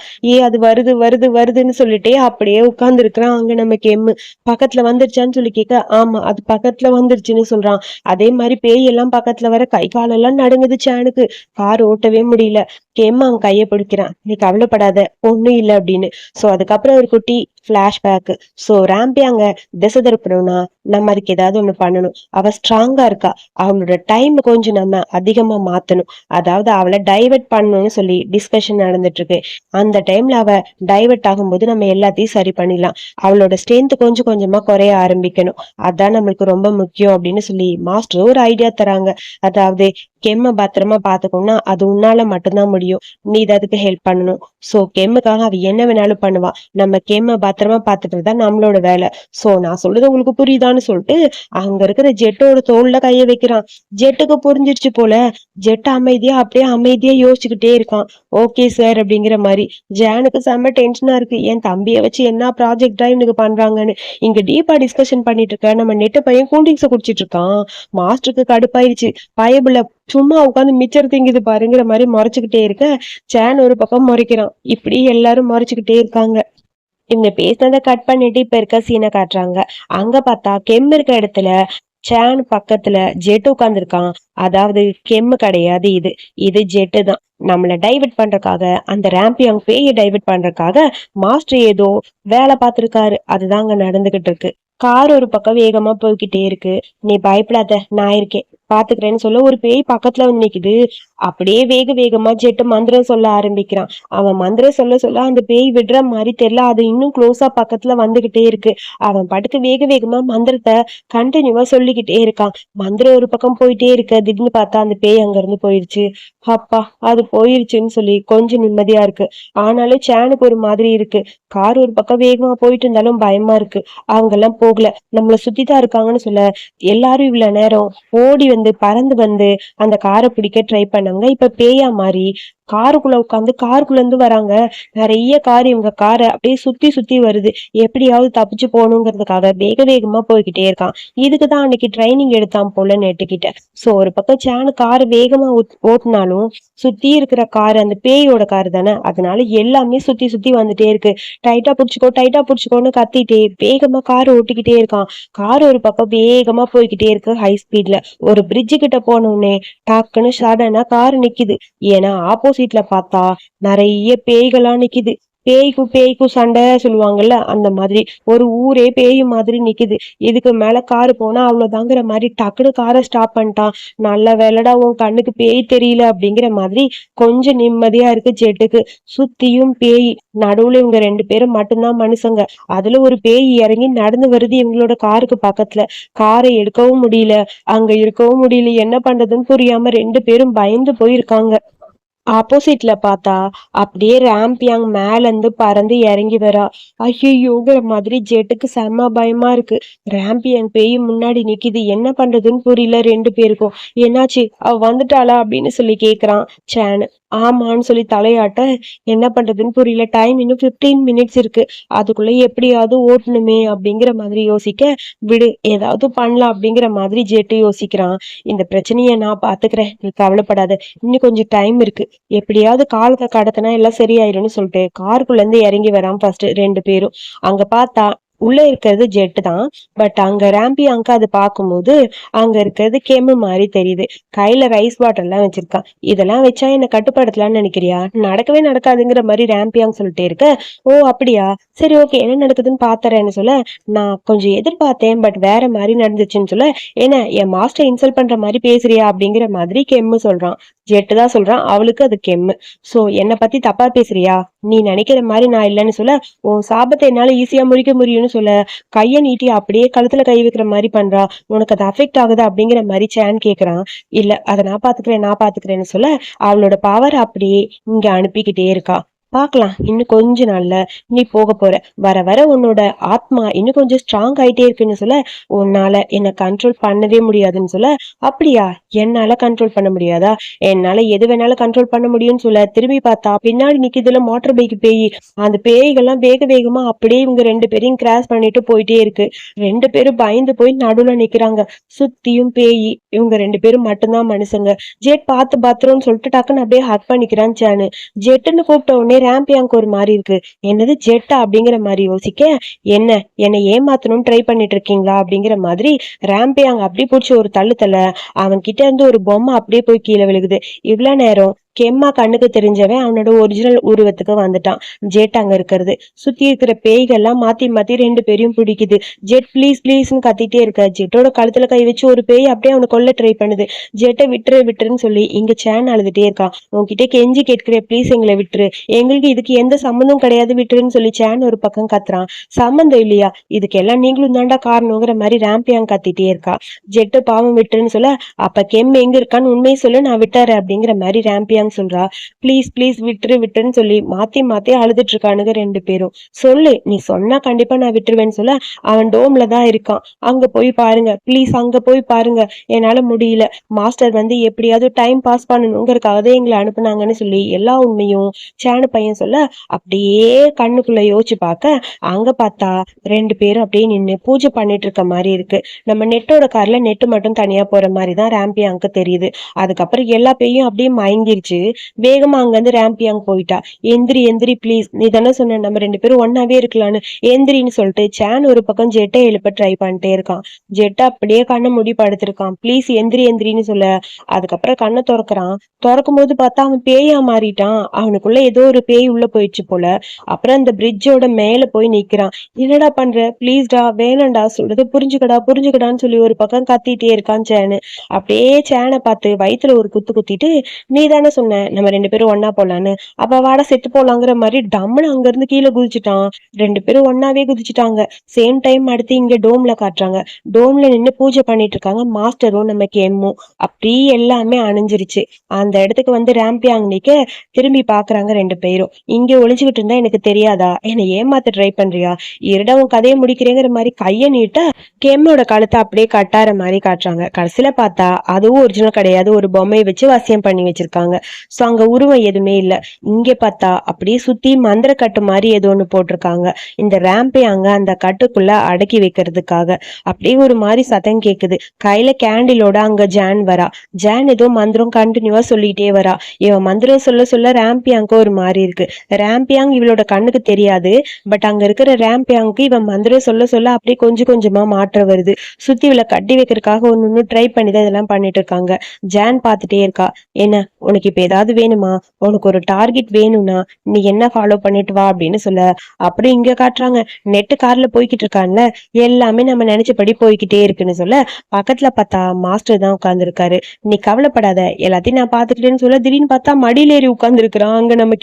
அது வருது வருது வருதுன்னு சொல்லிட்டே அப்படியே உட்கார்ந்து இருக்கிறான். அங்க நம்ம கெம்மு பக்கத்துல வந்துருச்சான்னு சொல்லி கேட்க, ஆமா அது பக்கத்துல வந்துருச்சுன்னு சொல்றான். அதே மாதிரி பேய் எல்லாம் பக்கத்துல வர கை காலெல்லாம் நடுங்குது சேனுக்கு. கார் ஓட்டவே முடியல. கெம்மு அவன் கையை பிடிக்கிறான், நீ கவலைப்படாத ஒண்ணும் இல்லை அப்படின்னு. சோ அதுக்கப்புறம் ஒரு குட்டி பிளாஷ்பேக். சோ ரேம்பி அங்க திசை திருப்பணும்னா நம்ம அதுக்கு ஏதாவது ஒண்ணு பண்ணணும். அவ ஸ்ட்ராங்கா இருக்கா, அவளோட டைம் கொஞ்சம் நம்ம அதிகமா மாத்தணும். அதாவது அவளை டைவர்ட் பண்ணணும்னு சொல்லி டிஸ்கஷன் நடந்துட்டு இருக்கு. அந்த டைம்ல அவ டைவர்ட் ஆகும்போது நம்ம எல்லாத்தையும் சரி பண்ணிடலாம். அவளோட ஸ்ட்ரென்த் கொஞ்சம் கொஞ்சமா குறைய ஆரம்பிக்கணும், அதான் நம்மளுக்கு ரொம்ப முக்கியம் அப்படின்னு சொல்லி மாஸ்டர் ஒரு ஐடியா தராங்க. அதாவது கெம்ம பத்திரமா பாத்துக்கணும்னா அது உன்னால மட்டும்தான் முடியும், நீ அதுக்கு ஹெல்ப் பண்ணணும். சோ கெம்முக்காக அவ என்ன வேணாலும் பண்ணுவா, நம்ம கெம்ம பத்திரமா பாத்துக்கிறது தான் நம்மளோட வேலை. சோ நான் சொல்றது உங்களுக்கு புரியுதான்னு பண்ணலாம்னு சொல்லிட்டு அங்க இருக்கிற ஜெட்டோட தோல்ல கைய வைக்கிறான். ஜெட்டுக்கு புரிஞ்சிருச்சு போல. ஜெட் அமைதியா யோசிச்சுக்கிட்டே இருக்கான். ஓகே சார் அப்படிங்கிற மாதிரி. ஜானுக்கு செம்ம டென்ஷனா இருக்கு. என் தம்பியை வச்சு என்ன ப்ராஜெக்டா இவனுக்கு பண்றாங்கன்னு. இங்க டீப்பா டிஸ்கஷன் பண்ணிட்டு இருக்க நம்ம நெட்ட பையன் கூல்ட்ரிங்க்ஸ குடிச்சிட்டு இருக்கான். மாஸ்டருக்கு கடுப்பாயிருச்சு. பயபுல சும்மா உட்காந்து மிச்சர் திங்குது பாருங்கிற மாதிரி முறைச்சுக்கிட்டே இருக்க ஜான் ஒரு பக்கம் முறைக்கிறான். இப்படி எல்லாரும் முறைச்சுக்கிட்டே இருக்காங்க. இவங்க பேசினதை கட் பண்ணிட்டு இப்ப இருக்க சீனை காட்டுறாங்க. அங்க பார்த்தா கெம் இருக்க இடத்துல சேன் பக்கத்துல ஜெட் உட்கார்ந்துருக்கான். அதாவது கெம்மு கிடையாது, இது ஜெட்டு தான். நம்மள டைவர்ட் பண்றதுக்காக, அந்த ரேம்பியாங் பேய டைவர்ட் பண்றதுக்காக மாஸ்டர் ஏதோ வேலை பார்த்திருக்காரு. அதுதான் அங்க நடந்துகிட்டு இருக்கு. கார் ஒரு பக்கம் வேகமா போய்கிட்டே இருக்கு. நீ பயப்படாத, நான் இருக்கேன், பாத்துக்கிறேன்னு சொல்ல ஒரு பேய் பக்கத்துல வந்து நிக்குது. அப்படியே வேகமா ஜெட்டு மந்திரம் சொல்ல ஆரம்பிக்கிறான். அவன் மந்திரம் சொல்ல சொல்ல அந்த பேய் விடுற மாதிரி தெரியல, அது இன்னும் க்ளோஸா பக்கத்துல வந்துகிட்டே இருக்கு. அவன் படுக்க வேகமா மந்திரத்தை கண்டினியூவா சொல்லிக்கிட்டே இருக்கான். மந்திரம் ஒரு பக்கம் போயிட்டே இருக்கு. திடீர்னு பார்த்தா அந்த பேய் அங்க இருந்து போயிருச்சு. அப்பா, அது போயிருச்சுன்னு சொல்லி கொஞ்சம் நிம்மதியா இருக்கு. ஆனாலும் சேனுக்கு ஒரு மாதிரி இருக்கு. கார் ஒரு பக்கம் வேகமா போயிட்டு இருந்தாலும் பயமா இருக்கு. அவங்க எல்லாம் போகல, நம்மள சுத்திதான் இருக்காங்கன்னு சொல்ல எல்லாரும் இவ்வளவு நேரம் ஓடி வந்து பறந்து வந்து அந்த காரை பிடிக்க ட்ரை பண்ணவங்க இப்ப பேயா மாறி காருக்குள்ள உட்காந்து காருக்குள்ள இருந்து வராங்க. நிறைய கார் இவங்க காரை அப்படியே சுத்தி சுத்தி வருது. எப்படியாவது தப்பிச்சு போகணுங்கிறதுக்காக வேகமா போய்கிட்டே இருக்கான். இதுக்குதான் அன்னைக்கு ட்ரைனிங் எடுத்தான் போல நெட்டுக்கிட்ட. சோ ஒரு பக்கம் சேனு கார் வேகமா ஓட்டினாலும் சுத்தி இருக்கிற கார் அந்த பேயோட கார் தானே, அதனால எல்லாமே சுத்தி சுத்தி வந்துட்டே இருக்கு. டைட்டா புடிச்சுக்கோன்னு கத்திட்டே வேகமா கார் ஓட்டிக்கிட்டே இருக்கான். கார் ஒரு பக்கம் வேகமா போய்கிட்டே இருக்கு ஹை ஸ்பீட்ல. ஒரு பிரிட்ஜு கிட்ட போனோடனே டக்குன்னு சடனா கார் நிக்குது. ஏன்னா ஆப்போசிட்ல பார்த்தா நிறைய பேய்களா நிக்குது. பேய்க்கும் சண்டை சொல்லுவாங்கல்ல, அந்த மாதிரி ஒரு ஊரே பேய் மாதிரி நிக்குது. இதுக்கு மேல காரு போனா அவ்வளவுதாங்கிற மாதிரி டக்குனு காரை ஸ்டாப் பண்ணிட்டான். நல்ல வேலைடா உன் கண்ணுக்கு பேய் தெரியல அப்படிங்கிற மாதிரி கொஞ்சம் நிம்மதியா இருக்கு ஜெட்டுக்கு. சுத்தியும் பேய், நடுவுல இவங்க 2 பேரும் மட்டும்தான் மனுஷங்க. அதுல ஒரு பேய் இறங்கி நடந்து வருது இவங்களோட காருக்கு பக்கத்துல. காரை எடுக்கவும் முடியல, அங்க இருக்கவும் முடியல. என்ன பண்றதுன்னு புரியாம 2 பேரும் பயந்து போயிருக்காங்க. ஆப்போசிட்ல பார்த்தா அப்படியே ரேம்பியாங் மேல இருந்து பறந்து இறங்கி வரா. ஐயோங்கிற மாதிரி ஜெட்டுக்கு செம்ம பயமா இருக்கு. ரேம்பியாங் பேய் முன்னாடி நிக்குது. என்ன பண்றதுன்னு புரியல 2 பேருக்கும். என்னாச்சு, அவ வந்துட்டாளா அப்படின்னு சொல்லி கேக்குறான் சேனு. ஆமான்னு சொல்லி தலையாட்ட என்ன பண்றதுன்னு புரியல. டைம் இன்னும் 15 மினிட்ஸ் இருக்கு. அதுக்குள்ள எப்படியாவது ஓட்டணுமே அப்படிங்கிற மாதிரி யோசிக்க, விடு ஏதாவது பண்ணலாம் அப்படிங்கிற மாதிரி ஜெட்டு யோசிக்கிறான். இந்த பிரச்சனைய நான் பாத்துக்கிறேன், நீ கவலைப்படாத, இன்னும் கொஞ்சம் டைம் இருக்கு, எப்படியாவது காலத்தை கடத்தினா எல்லாம் சரியாயிரும்னு சொல்லிட்டு காருக்குள்ள இருந்து இறங்கி வரான் ஃபர்ஸ்ட் 2 பேரும். அங்க பார்த்தா உள்ள இருக்கிறது ஜெட் தான். பட் அங்க ரேம்பியாங்க அது பார்க்கும்போது அங்க இருக்கிறது கெம்மு மாதிரி தெரியுது. கையில ரைஸ் வாட்டர் எல்லாம் வச்சிருக்கான். இதெல்லாம் வச்சா என்ன கட்டுப்படுத்தலாம்னு நினைக்கிறியா? நடக்கவே நடக்காதுங்கிற மாதிரி ரேம்பியாங்க சொல்லிட்டே இருக்க. ஓ அப்படியா, சரி ஓகே, என்ன நடக்குதுன்னு பாத்துறேன்னு சொல்ல, நான் கொஞ்சம் எதிர்பார்த்தேன் பட் வேற மாதிரி நடந்துச்சுன்னு சொல்ல, என்ன என் மாஸ்டர் இன்சல்ட் பண்ற மாதிரி பேசுறியா அப்படிங்கிற மாதிரி கெம்மு சொல்றான். ஜெட்டு தான் சொல்றான், அவளுக்கு அது கெம்மு. சோ என்னை பத்தி தப்பா பேசுறியா? நீ நினைக்கிற மாதிரி நான் இல்லைன்னு சொல்ல, உன் சாபத்தை என்னால ஈஸியா முறிக்க முடியும்னு சொல்ல கைய நீட்டி அப்படியே கழுத்துல கை வைக்கிற மாதிரி பண்றா. உனக்கு அது அஃபெக்ட் ஆகுது அப்படிங்கிற மாதிரி சேன் கேக்குறான். இல்ல அதை நான் பாத்துக்கிறேன்னு சொல்ல அவளோட பவர் அப்படியே இங்க அனுப்பிக்கிட்டே இருக்கா. பாக்கலாம், இன்னும் கொஞ்ச நாள்ல நீ போக போற. வர வர உன்னோட ஆத்மா இன்னும் கொஞ்சம் ஸ்ட்ராங் ஆயிட்டே இருக்குன்னு சொல்ல, உன்னால என்ன கண்ட்ரோல் பண்ணவே முடியாதுன்னு சொல்ல, அப்படியா, என்னால கண்ட்ரோல் பண்ண முடியாதா? என்னால எது வேணாலும் கண்ட்ரோல் பண்ண முடியும்னு சொல்ல, திரும்பி பார்த்தா பின்னாடி நிக்குதுல மோட்டர் பைக் பேய். அந்த பேய்கள்லாம் வேகமா அப்படியே இவங்க 2 பேரையும் கிராஸ் பண்ணிட்டு போயிட்டே இருக்கு. 2 பேரும் பயந்து போய் நடுவுல நிக்கிறாங்க. சுத்தியும் பேய், இவங்க 2 பேரும் மட்டும்தான் மனுஷங்க. ஜெட் பாத்துரும்னு சொல்லிட்டு டக்குன்னு அப்படியே ஹக் பண்ணிக்கிறான் சேனு. ஜெட்டுன்னு கூப்பிட்ட உடனே ரேம்பியாங்க்கு ஒரு மாதிரி இருக்கு. என்னது ஜெட்டா அப்படிங்கிற மாதிரி யோசிக்க, என்னை ஏமாத்தணும்னு ட்ரை பண்ணிட்டு இருக்கீங்களா அப்படிங்கிற மாதிரி ரேம்பியாங் அப்படி பிடிச்சி ஒரு தள்ள அவன் கிட்ட இருந்து ஒரு பொம்மை அப்படியே போய் கீழே விழுகுது. இவ்வளவு நேரம் கெம்மா கண்ணுக்கு தெரிஞ்சவன் அவனோட ஒரிஜினல் உருவத்துக்கு வந்துட்டான். ஜெட் அங்க இருக்கிறது. சுத்தி இருக்கிற பேய்கள்லாம் மாத்தி 2 பேரையும் பிடிக்குது. ஜெட் ப்ளீஸ்ன்னு கத்திட்டே இருக்க. ஜெட்டோட கழுத்துல கை வச்சு ஒரு பேய் அப்படியே அவனை கொல்ல ட்ரை பண்ணுது. ஜெட்டை விட்டுருன்னு சொல்லி இங்க சேன் அழுதுட்டே இருக்கான். உன்கிட்ட கெஞ்சி கேட்கிறேன், ப்ளீஸ் எங்களை விட்டுரு, எங்களுக்கு இதுக்கு எந்த சம்மந்தம் கிடையாது, விட்டுருன்னு சொல்லி சேன் ஒரு பக்கம் கத்துறான். சம்மந்தம் இல்லையா, இதுக்கு எல்லாம் நீங்களும் தாண்டா காரணங்கிற மாதிரி ரேம்பியாங் கத்திட்டே இருக்கா. ஜெட்டு பாவம் விட்டுருன்னு சொல்ல, அப்ப கெம் எங்க இருக்கான்னு உண்மையை சொல்லு, நான் விட்டாரு அப்படிங்கிற மாதிரி ரேம்பியாங் ரேம்பியாங் சொல்றா, ப்ளீஸ் ப்ளீஸ் விட்டுரு விட்டுருன்னு சொல்லி மாத்தி மாத்தி அழுதுட்டு இருக்கானுங்க 2 பேரும். சொல்லு, நீ சொன்னா கண்டிப்பா நான் விட்டுருவேன்னு சொல்ல, அவன் டோம்ல தான் இருக்கான், அங்க போய் பாருங்க ப்ளீஸ், அங்க போய் பாருங்க, என்னால முடியல, மாஸ்டர் வந்து எப்படியாவது டைம் பாஸ் பண்ணணுங்கிறதுக்காக தான் எங்களை அனுப்புனாங்கன்னு சொல்லி எல்லா உண்மையும் சேனு பையன் சொல்ல, அப்படியே கண்ணுக்குள்ள யோசிச்சு பார்க்க அங்க பார்த்தா 2 பேரும் அப்படியே நின்னு பூஜை பண்ணிட்டு இருக்க மாதிரி இருக்கு. நம்ம நெட்டோட கார்ல நெட்டு மட்டும் தனியா போற மாதிரி தான் ரேம்பியாங்க்கு தெரியுது. அதுக்கப்புறம் எல்லா பேயும் அப்படியே மயங்கிருச்சு. வேகமா அங்க இருந்து ரேம்பியாங் போயிட்டா. எந்திரி எந்திரி ப்ளீஸ், நீ தானே சொன்ன நம்ம 2 பேரும் ஒன்னாவே இருக்கலாம்னு, எந்திரின்னு சொல்லிட்டு சேன் ஒரு பக்கம் ஜெட்டை எழுப்ப ட்ரை பண்ணிட்டே இருக்கான். ஜெட்டை அப்படியே கண்ணை மூடி படுத்திருக்கான். ப்ளீஸ் எந்திரி எந்திரின்னு சொல்ல, அதுக்கப்புறம் கண்ணை திறக்கிறான். திறக்கும் போது பார்த்தா அவன் பேயா மாறிட்டான். அவனுக்குள்ள ஏதோ ஒரு பேய் உள்ள போயிடுச்சு போல. அப்புறம் அந்த பிரிட்ஜோட மேல போய் நிக்கிறான். என்னடா பண்ற, ப்ளீஸ்டா, வேணாம்டா, சொல்றது புரிஞ்சுக்கடா புரிஞ்சுக்கடான்னு சொல்லி ஒரு பக்கம் கத்திட்டே இருக்கான் சேனு. அப்படியே சேனை பார்த்து வயித்துல ஒரு குத்து குத்திட்டு, நீ தானே சொன்ன நம்ம 2 பேரும் ஒன்னா போலான்னு, அப்ப வாட செத்து போலாங்கிற மாதிரி டம்முன்னு அங்க இருந்து கீழே குதிச்சுட்டான். 2 பேரும் ஒன்னாவே குதிச்சுட்டாங்க. சேம் டைம் அடுத்து இங்க டோம்ல காட்டுறாங்க. டோம்ல நின்னு பூஜை பண்ணிட்டு இருக்காங்க மாஸ்டரும் நம்ம கெம்மும். அப்படி எல்லாமே அணிஞ்சிருச்சு. அந்த இடத்துக்கு வந்து ரேம்பியாங் நிக்க திரும்பி பாக்குறாங்க 2 பேரும். இங்க ஒளிஞ்சுக்கிட்டு இருந்தா எனக்கு தெரியாதா, என்னை ஏமாத்த ட்ரை பண்றியா, இருடா உன் கதையை முடிக்கிறேங்கிற மாதிரி கைய நீட்ட கெம்மோட கழுத்தை அப்படியே கட்டார மாதிரி காட்டுறாங்க. கடைசியில பார்த்தா அதுவும் ஒரிஜினல் கிடையாது, ஒரு பொம்மையை வச்சு வசியம் பண்ணி வச்சிருக்காங்க. சோ அங்க உருவம் எதுவுமே இல்ல. இங்க பார்த்தா அப்படியே சுத்தி மந்திர கட்டு மாதிரி ஏதோ ஒண்ணு போட்டிருக்காங்க. இந்த ரேம்பை அங்க அந்த கட்டுக்குள்ள அடக்கி வைக்கிறதுக்காக. அப்படியே ஒரு மாதிரி சத்தம் கேக்குது. கையில கேண்டிலோட அங்க ஜான் வரா. ஜான் ஏதோ மந்திரம் கண்டினியூவா சொல்லிட்டே வரா. இவன் மந்திரம் சொல்ல சொல்ல ரேம்பியாங்க ஒரு மாதிரி இருக்கு. ரேம்பியாங் இவளோட கண்ணுக்கு தெரியாது. பட் அங்க இருக்கிற ரேம்பியாங்க்கு இவன் மந்திரம் சொல்ல சொல்ல அப்படியே கொஞ்சம் கொஞ்சமா மாற்றம் வருது. சுத்தி இவளை கட்டி வைக்கிறதுக்காக ஒன்னு ட்ரை பண்ணி தான் இதெல்லாம் பண்ணிட்டு இருக்காங்க. ஜான் பார்த்துட்டே இருக்கா. என்ன, உனக்கு இப்ப ஏதாவது வேணுமா, உனக்கு ஒரு டார்கெட் வேணும்னா நீ என்ன ஃபாலோ பண்ணிட்டு வா அப்படின்னு சொல்ல, அப்புறம் இங்க காட்டுறாங்க நெட்டு கார்ல போய்கிட்டு இருக்கான்ல, எல்லாமே நம்ம நினைச்சபடி போய்கிட்டே இருக்குன்னு சொல்ல, பக்கத்துல பார்த்தா மாஸ்டர் தான் உட்கார்ந்து இருக்காரு. நீ கவலைப்படாத, எல்லாத்தையும் நான் பாத்துக்கிட்டேன்னு சொல்ல, திடீர்னு பார்த்தா மடியில ஏறி உட்கார்ந்து இருக்கிறான் அங்க நம்ம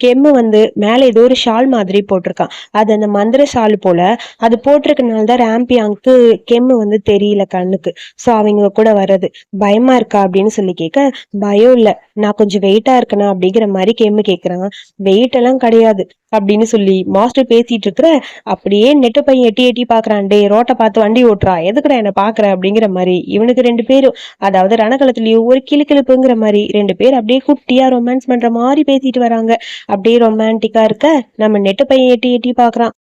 கெம்மு வந்து மேல ஏதோ ஒரு ஷால் மாதிரி போட்டிருக்கான். அது அந்த மந்திர ஷால் போல. அது போட்டிருக்கனாலதான் ரேம்பியாங்க்கு கெம்மு வந்து தெரியல கண்ணுக்கு. சோ அவங்க கூட வர்றது பயமா இருக்கா அப்படின்னு சொல்லி கேட்க, பயம் இல்ல, நான் கொஞ்சம் வெயிட்டா இருக்கணும் அப்படிங்கிற மாதிரி கெம்மு கேக்குறாங்க. வெயிட் எல்லாம் கிடையாது அப்படின்னு சொல்லி மாஸ்டர் பேசிட்டு இருக்கிற, அப்படியே நெட்ட பையன் எட்டி எட்டி பாக்குறான். டே ரோட்டை பார்த்து வண்டி ஓட்டுறா, எதுக்குடா என்ன பாக்குற அப்படிங்கிற மாதிரி இவனுக்கு 2 பேரும், அதாவது ரணகளத்திலயும் ஒரு கிளுக்கிழப்புங்கிற மாதிரி 2 பேர் அப்படியே குட்டியா ரொமான்ஸ் பண்ற மாதிரி பேசிட்டு வராங்க. அப்படியே ரொமான்டிக்கா இருக்க நம்ம நெட்ட பையன் எட்டி எட்டி பாக்குறான்.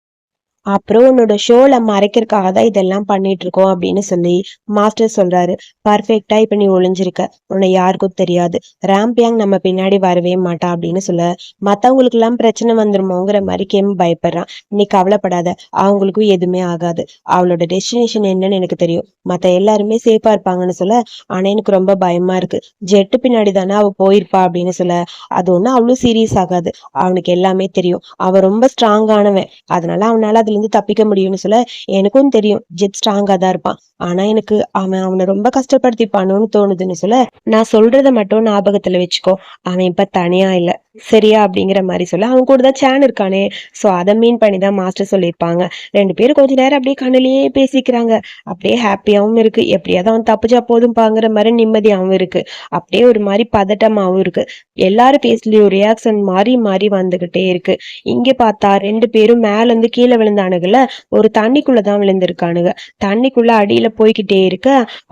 அப்புறம் உன்னோட ஷோல மறைக்கிறதுக்காக தான் இதெல்லாம் பண்ணிட்டு இருக்கோம் அப்படின்னு சொல்லி மாஸ்டர் சொல்றாரு. பர்ஃபெக்டா இப்ப நீ ஒளிஞ்சிருக்க, உன்னை யாருக்கும் தெரியாது, ரேம்பியாங் நம்ம பின்னாடி வரவே மாட்டா அப்படின்னு சொல்ல, மத்தவங்களுக்கு எல்லாம் பிரச்சனை வந்துருமோங்கிற மாதிரி கெம் பயப்படுறான். நீ கவலைப்படாத, அவங்களுக்கும் எதுவுமே ஆகாது, அவளோட டெஸ்டினேஷன் என்னன்னு எனக்கு தெரியும், மத்த எல்லாருமே சேஃபா இருப்பாங்கன்னு சொல்ல, ஆனா எனக்கு ரொம்ப பயமா இருக்கு, ஜெட்டு பின்னாடி தானே அவ போயிருப்பா அப்படின்னு சொல்ல, அது ஒன்னும் அவ்வளவு சீரியஸ் ஆகாது, அவனுக்கு எல்லாமே தெரியும், அவன் ரொம்ப ஸ்ட்ராங்கானவன், அதனால அவனால அதுல இருந்து தப்பிக்க முடியும்னு சொல்ல, எனக்கும் தெரியும் ஜெட் ஸ்ட்ராங்கா தான் இருப்பான், ஆனா எனக்கு அவனை ரொம்ப கஷ்டப்படுத்திப்பானோன்னு தோணுதுன்னு சொல்ல, நான் சொல்றத மட்டும் ஞாபகத்துல வச்சுக்கோ, அவன் இப்ப தனியா இல்ல சரியா அப்படிங்கிற மாதிரி சொல்ல, அவன் கூட தான் சேன் இருக்கானே, சோ அதை மீன் பண்ணி தான் மாஸ்டர் சொல்லியிருப்பாங்க. 2 பேரும் கொஞ்ச நேரம் அப்படியே கண்ணிலேயே பேசிக்கிறாங்க. அப்படியே ஹாப்பியாவும் இருக்கு, எப்படியாவது அவன் தப்பிச்சா போதும் பாங்கிற மாதிரி நிம்மதியாவும் இருக்கு. அப்படியே ஒரு மாதிரி பதட்டமாவும் இருக்கு. எல்லாரும் பேசலையும் ரியாக்ஷன் மாறி மாறி வந்துகிட்டே இருக்கு. இங்க பார்த்தா 2 பேரும் மேல இருந்து கீழே விழுந்தானுங்கல்ல, ஒரு தண்ணிக்குள்ளதான் விழுந்திருக்கானுங்க. தண்ணிக்குள்ள அடியில போய்கிட்டே இருக்க,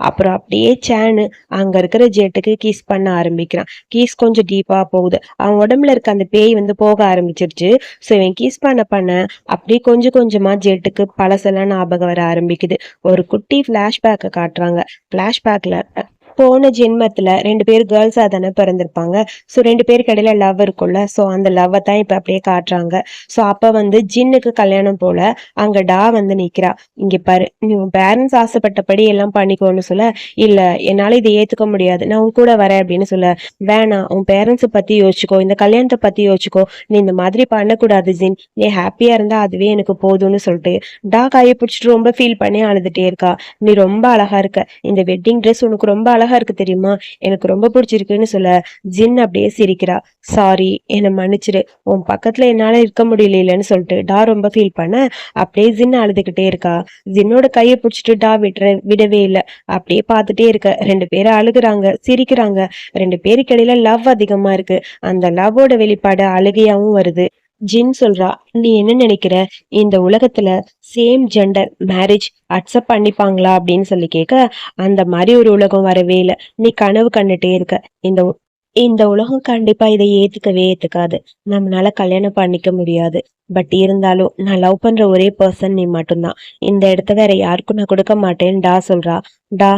அப்புறம் அப்படியே சேனு அங்க இருக்கிற ஜெட்டுக்கு கிஸ் பண்ண ஆரம்பிக்கிறான். கிஸ் கொஞ்சம் டீப்பா போகுது, அவன் உடம்புல இருக்க அந்த பேய் வந்து போக ஆரம்பிச்சிருச்சு. சோ இவன் கிஸ் பண்ண அப்படியே கொஞ்சம் கொஞ்சமா ஜெட்டுக்கு பழசெல்லாம் ஞாபகம் வர ஆரம்பிக்குது. ஒரு குட்டி பிளாஷ்பேக்கை காட்டுறாங்க. பிளாஷ்பேக்ல போன ஜென்மத்துல 2 பேர் கேர்ள்ஸா தானே பிறந்திருப்பாங்க. சோ 2 பேருக்கு இடையில லவ் இருக்கும்ல, சோ அந்த லவ்வை தான் இப்ப அப்படியே காட்டுறாங்க. சோ அப்ப வந்து ஜின்னுக்கு கல்யாணம் போல அங்க டா வந்து நிக்கிறா. இங்க பாரு, நீ உன் பேரண்ட்ஸ் ஆசைப்பட்டபடி எல்லாம் பண்ணிக்கோன்னு சொல்ல, இல்ல என்னால இதை ஏத்துக்க முடியாது, நான் உன் கூட வரேன் அப்படின்னு சொல்ல, வேணாம், உன் பேரண்ட்ஸை பத்தி யோசிச்சுக்கோ, இந்த கல்யாணத்தை பத்தி யோசிச்சுக்கோ, நீ இந்த மாதிரி பண்ணக்கூடாது ஜின், நீ ஹாப்பியா இருந்தா அதுவே எனக்கு போதும்னு சொல்லிட்டு டா கையை பிடிச்சிட்டு ரொம்ப ஃபீல் பண்ணி அழுதுட்டே இருக்கா. நீ ரொம்ப அழகா இருக்க, இந்த வெட்டிங் ட்ரெஸ் உனக்கு ரொம்ப அழகா அழகா இருக்கு தெரியுமா, எனக்கு ரொம்ப பிடிச்சிருக்குன்னு சொல்ல ஜின் அப்படியே சிரிக்கிறா. சாரி, என்னை மன்னிச்சிரு, உன் பக்கத்துல என்னால இருக்க முடியலன்னு சொல்லிட்டு டா ரொம்ப ஃபீல் பண்ண அப்படியே ஜின் அழுதுகிட்டே இருக்கா. ஜின்னோட கையை பிடிச்சிட்டு டா விடவே இல்லை. அப்படியே பார்த்துட்டே இருக்க. ரெண்டு பேரும் அழுகுறாங்க, சிரிக்கிறாங்க. ரெண்டு பேருக்கு இடையில லவ் அதிகமா இருக்கு. அந்த லவ்வோட வெளிப்பாடு அழுகையாவும் வருது. ஜின் சொல்றா, நீ என்ன நினைக்கிற, இந்த உலகத்துல சேம் ஜெண்டர் மேரேஜ் அக்செப்ட் பண்ணிப்பாங்களா அப்படின்னு சொல்லி கேட்க, அந்த மாதிரி ஒரு உலகம் வரவே இல்லை. நீ கனவு கண்டுட்டே இருக்க. இந்த இந்த உலகம் கண்டிப்பா இதை ஏத்துக்காது. நம்மளால கல்யாணம் பண்ணிக்க முடியாது. பட் இருந்தாலும் நான் லவ் பண்ற ஒரே பர்சன் நீ மட்டும்தான். இந்த இடத்த வேற யாருக்கும் நான் கொடுக்க மாட்டேன்னு டா சொல்றா. டா,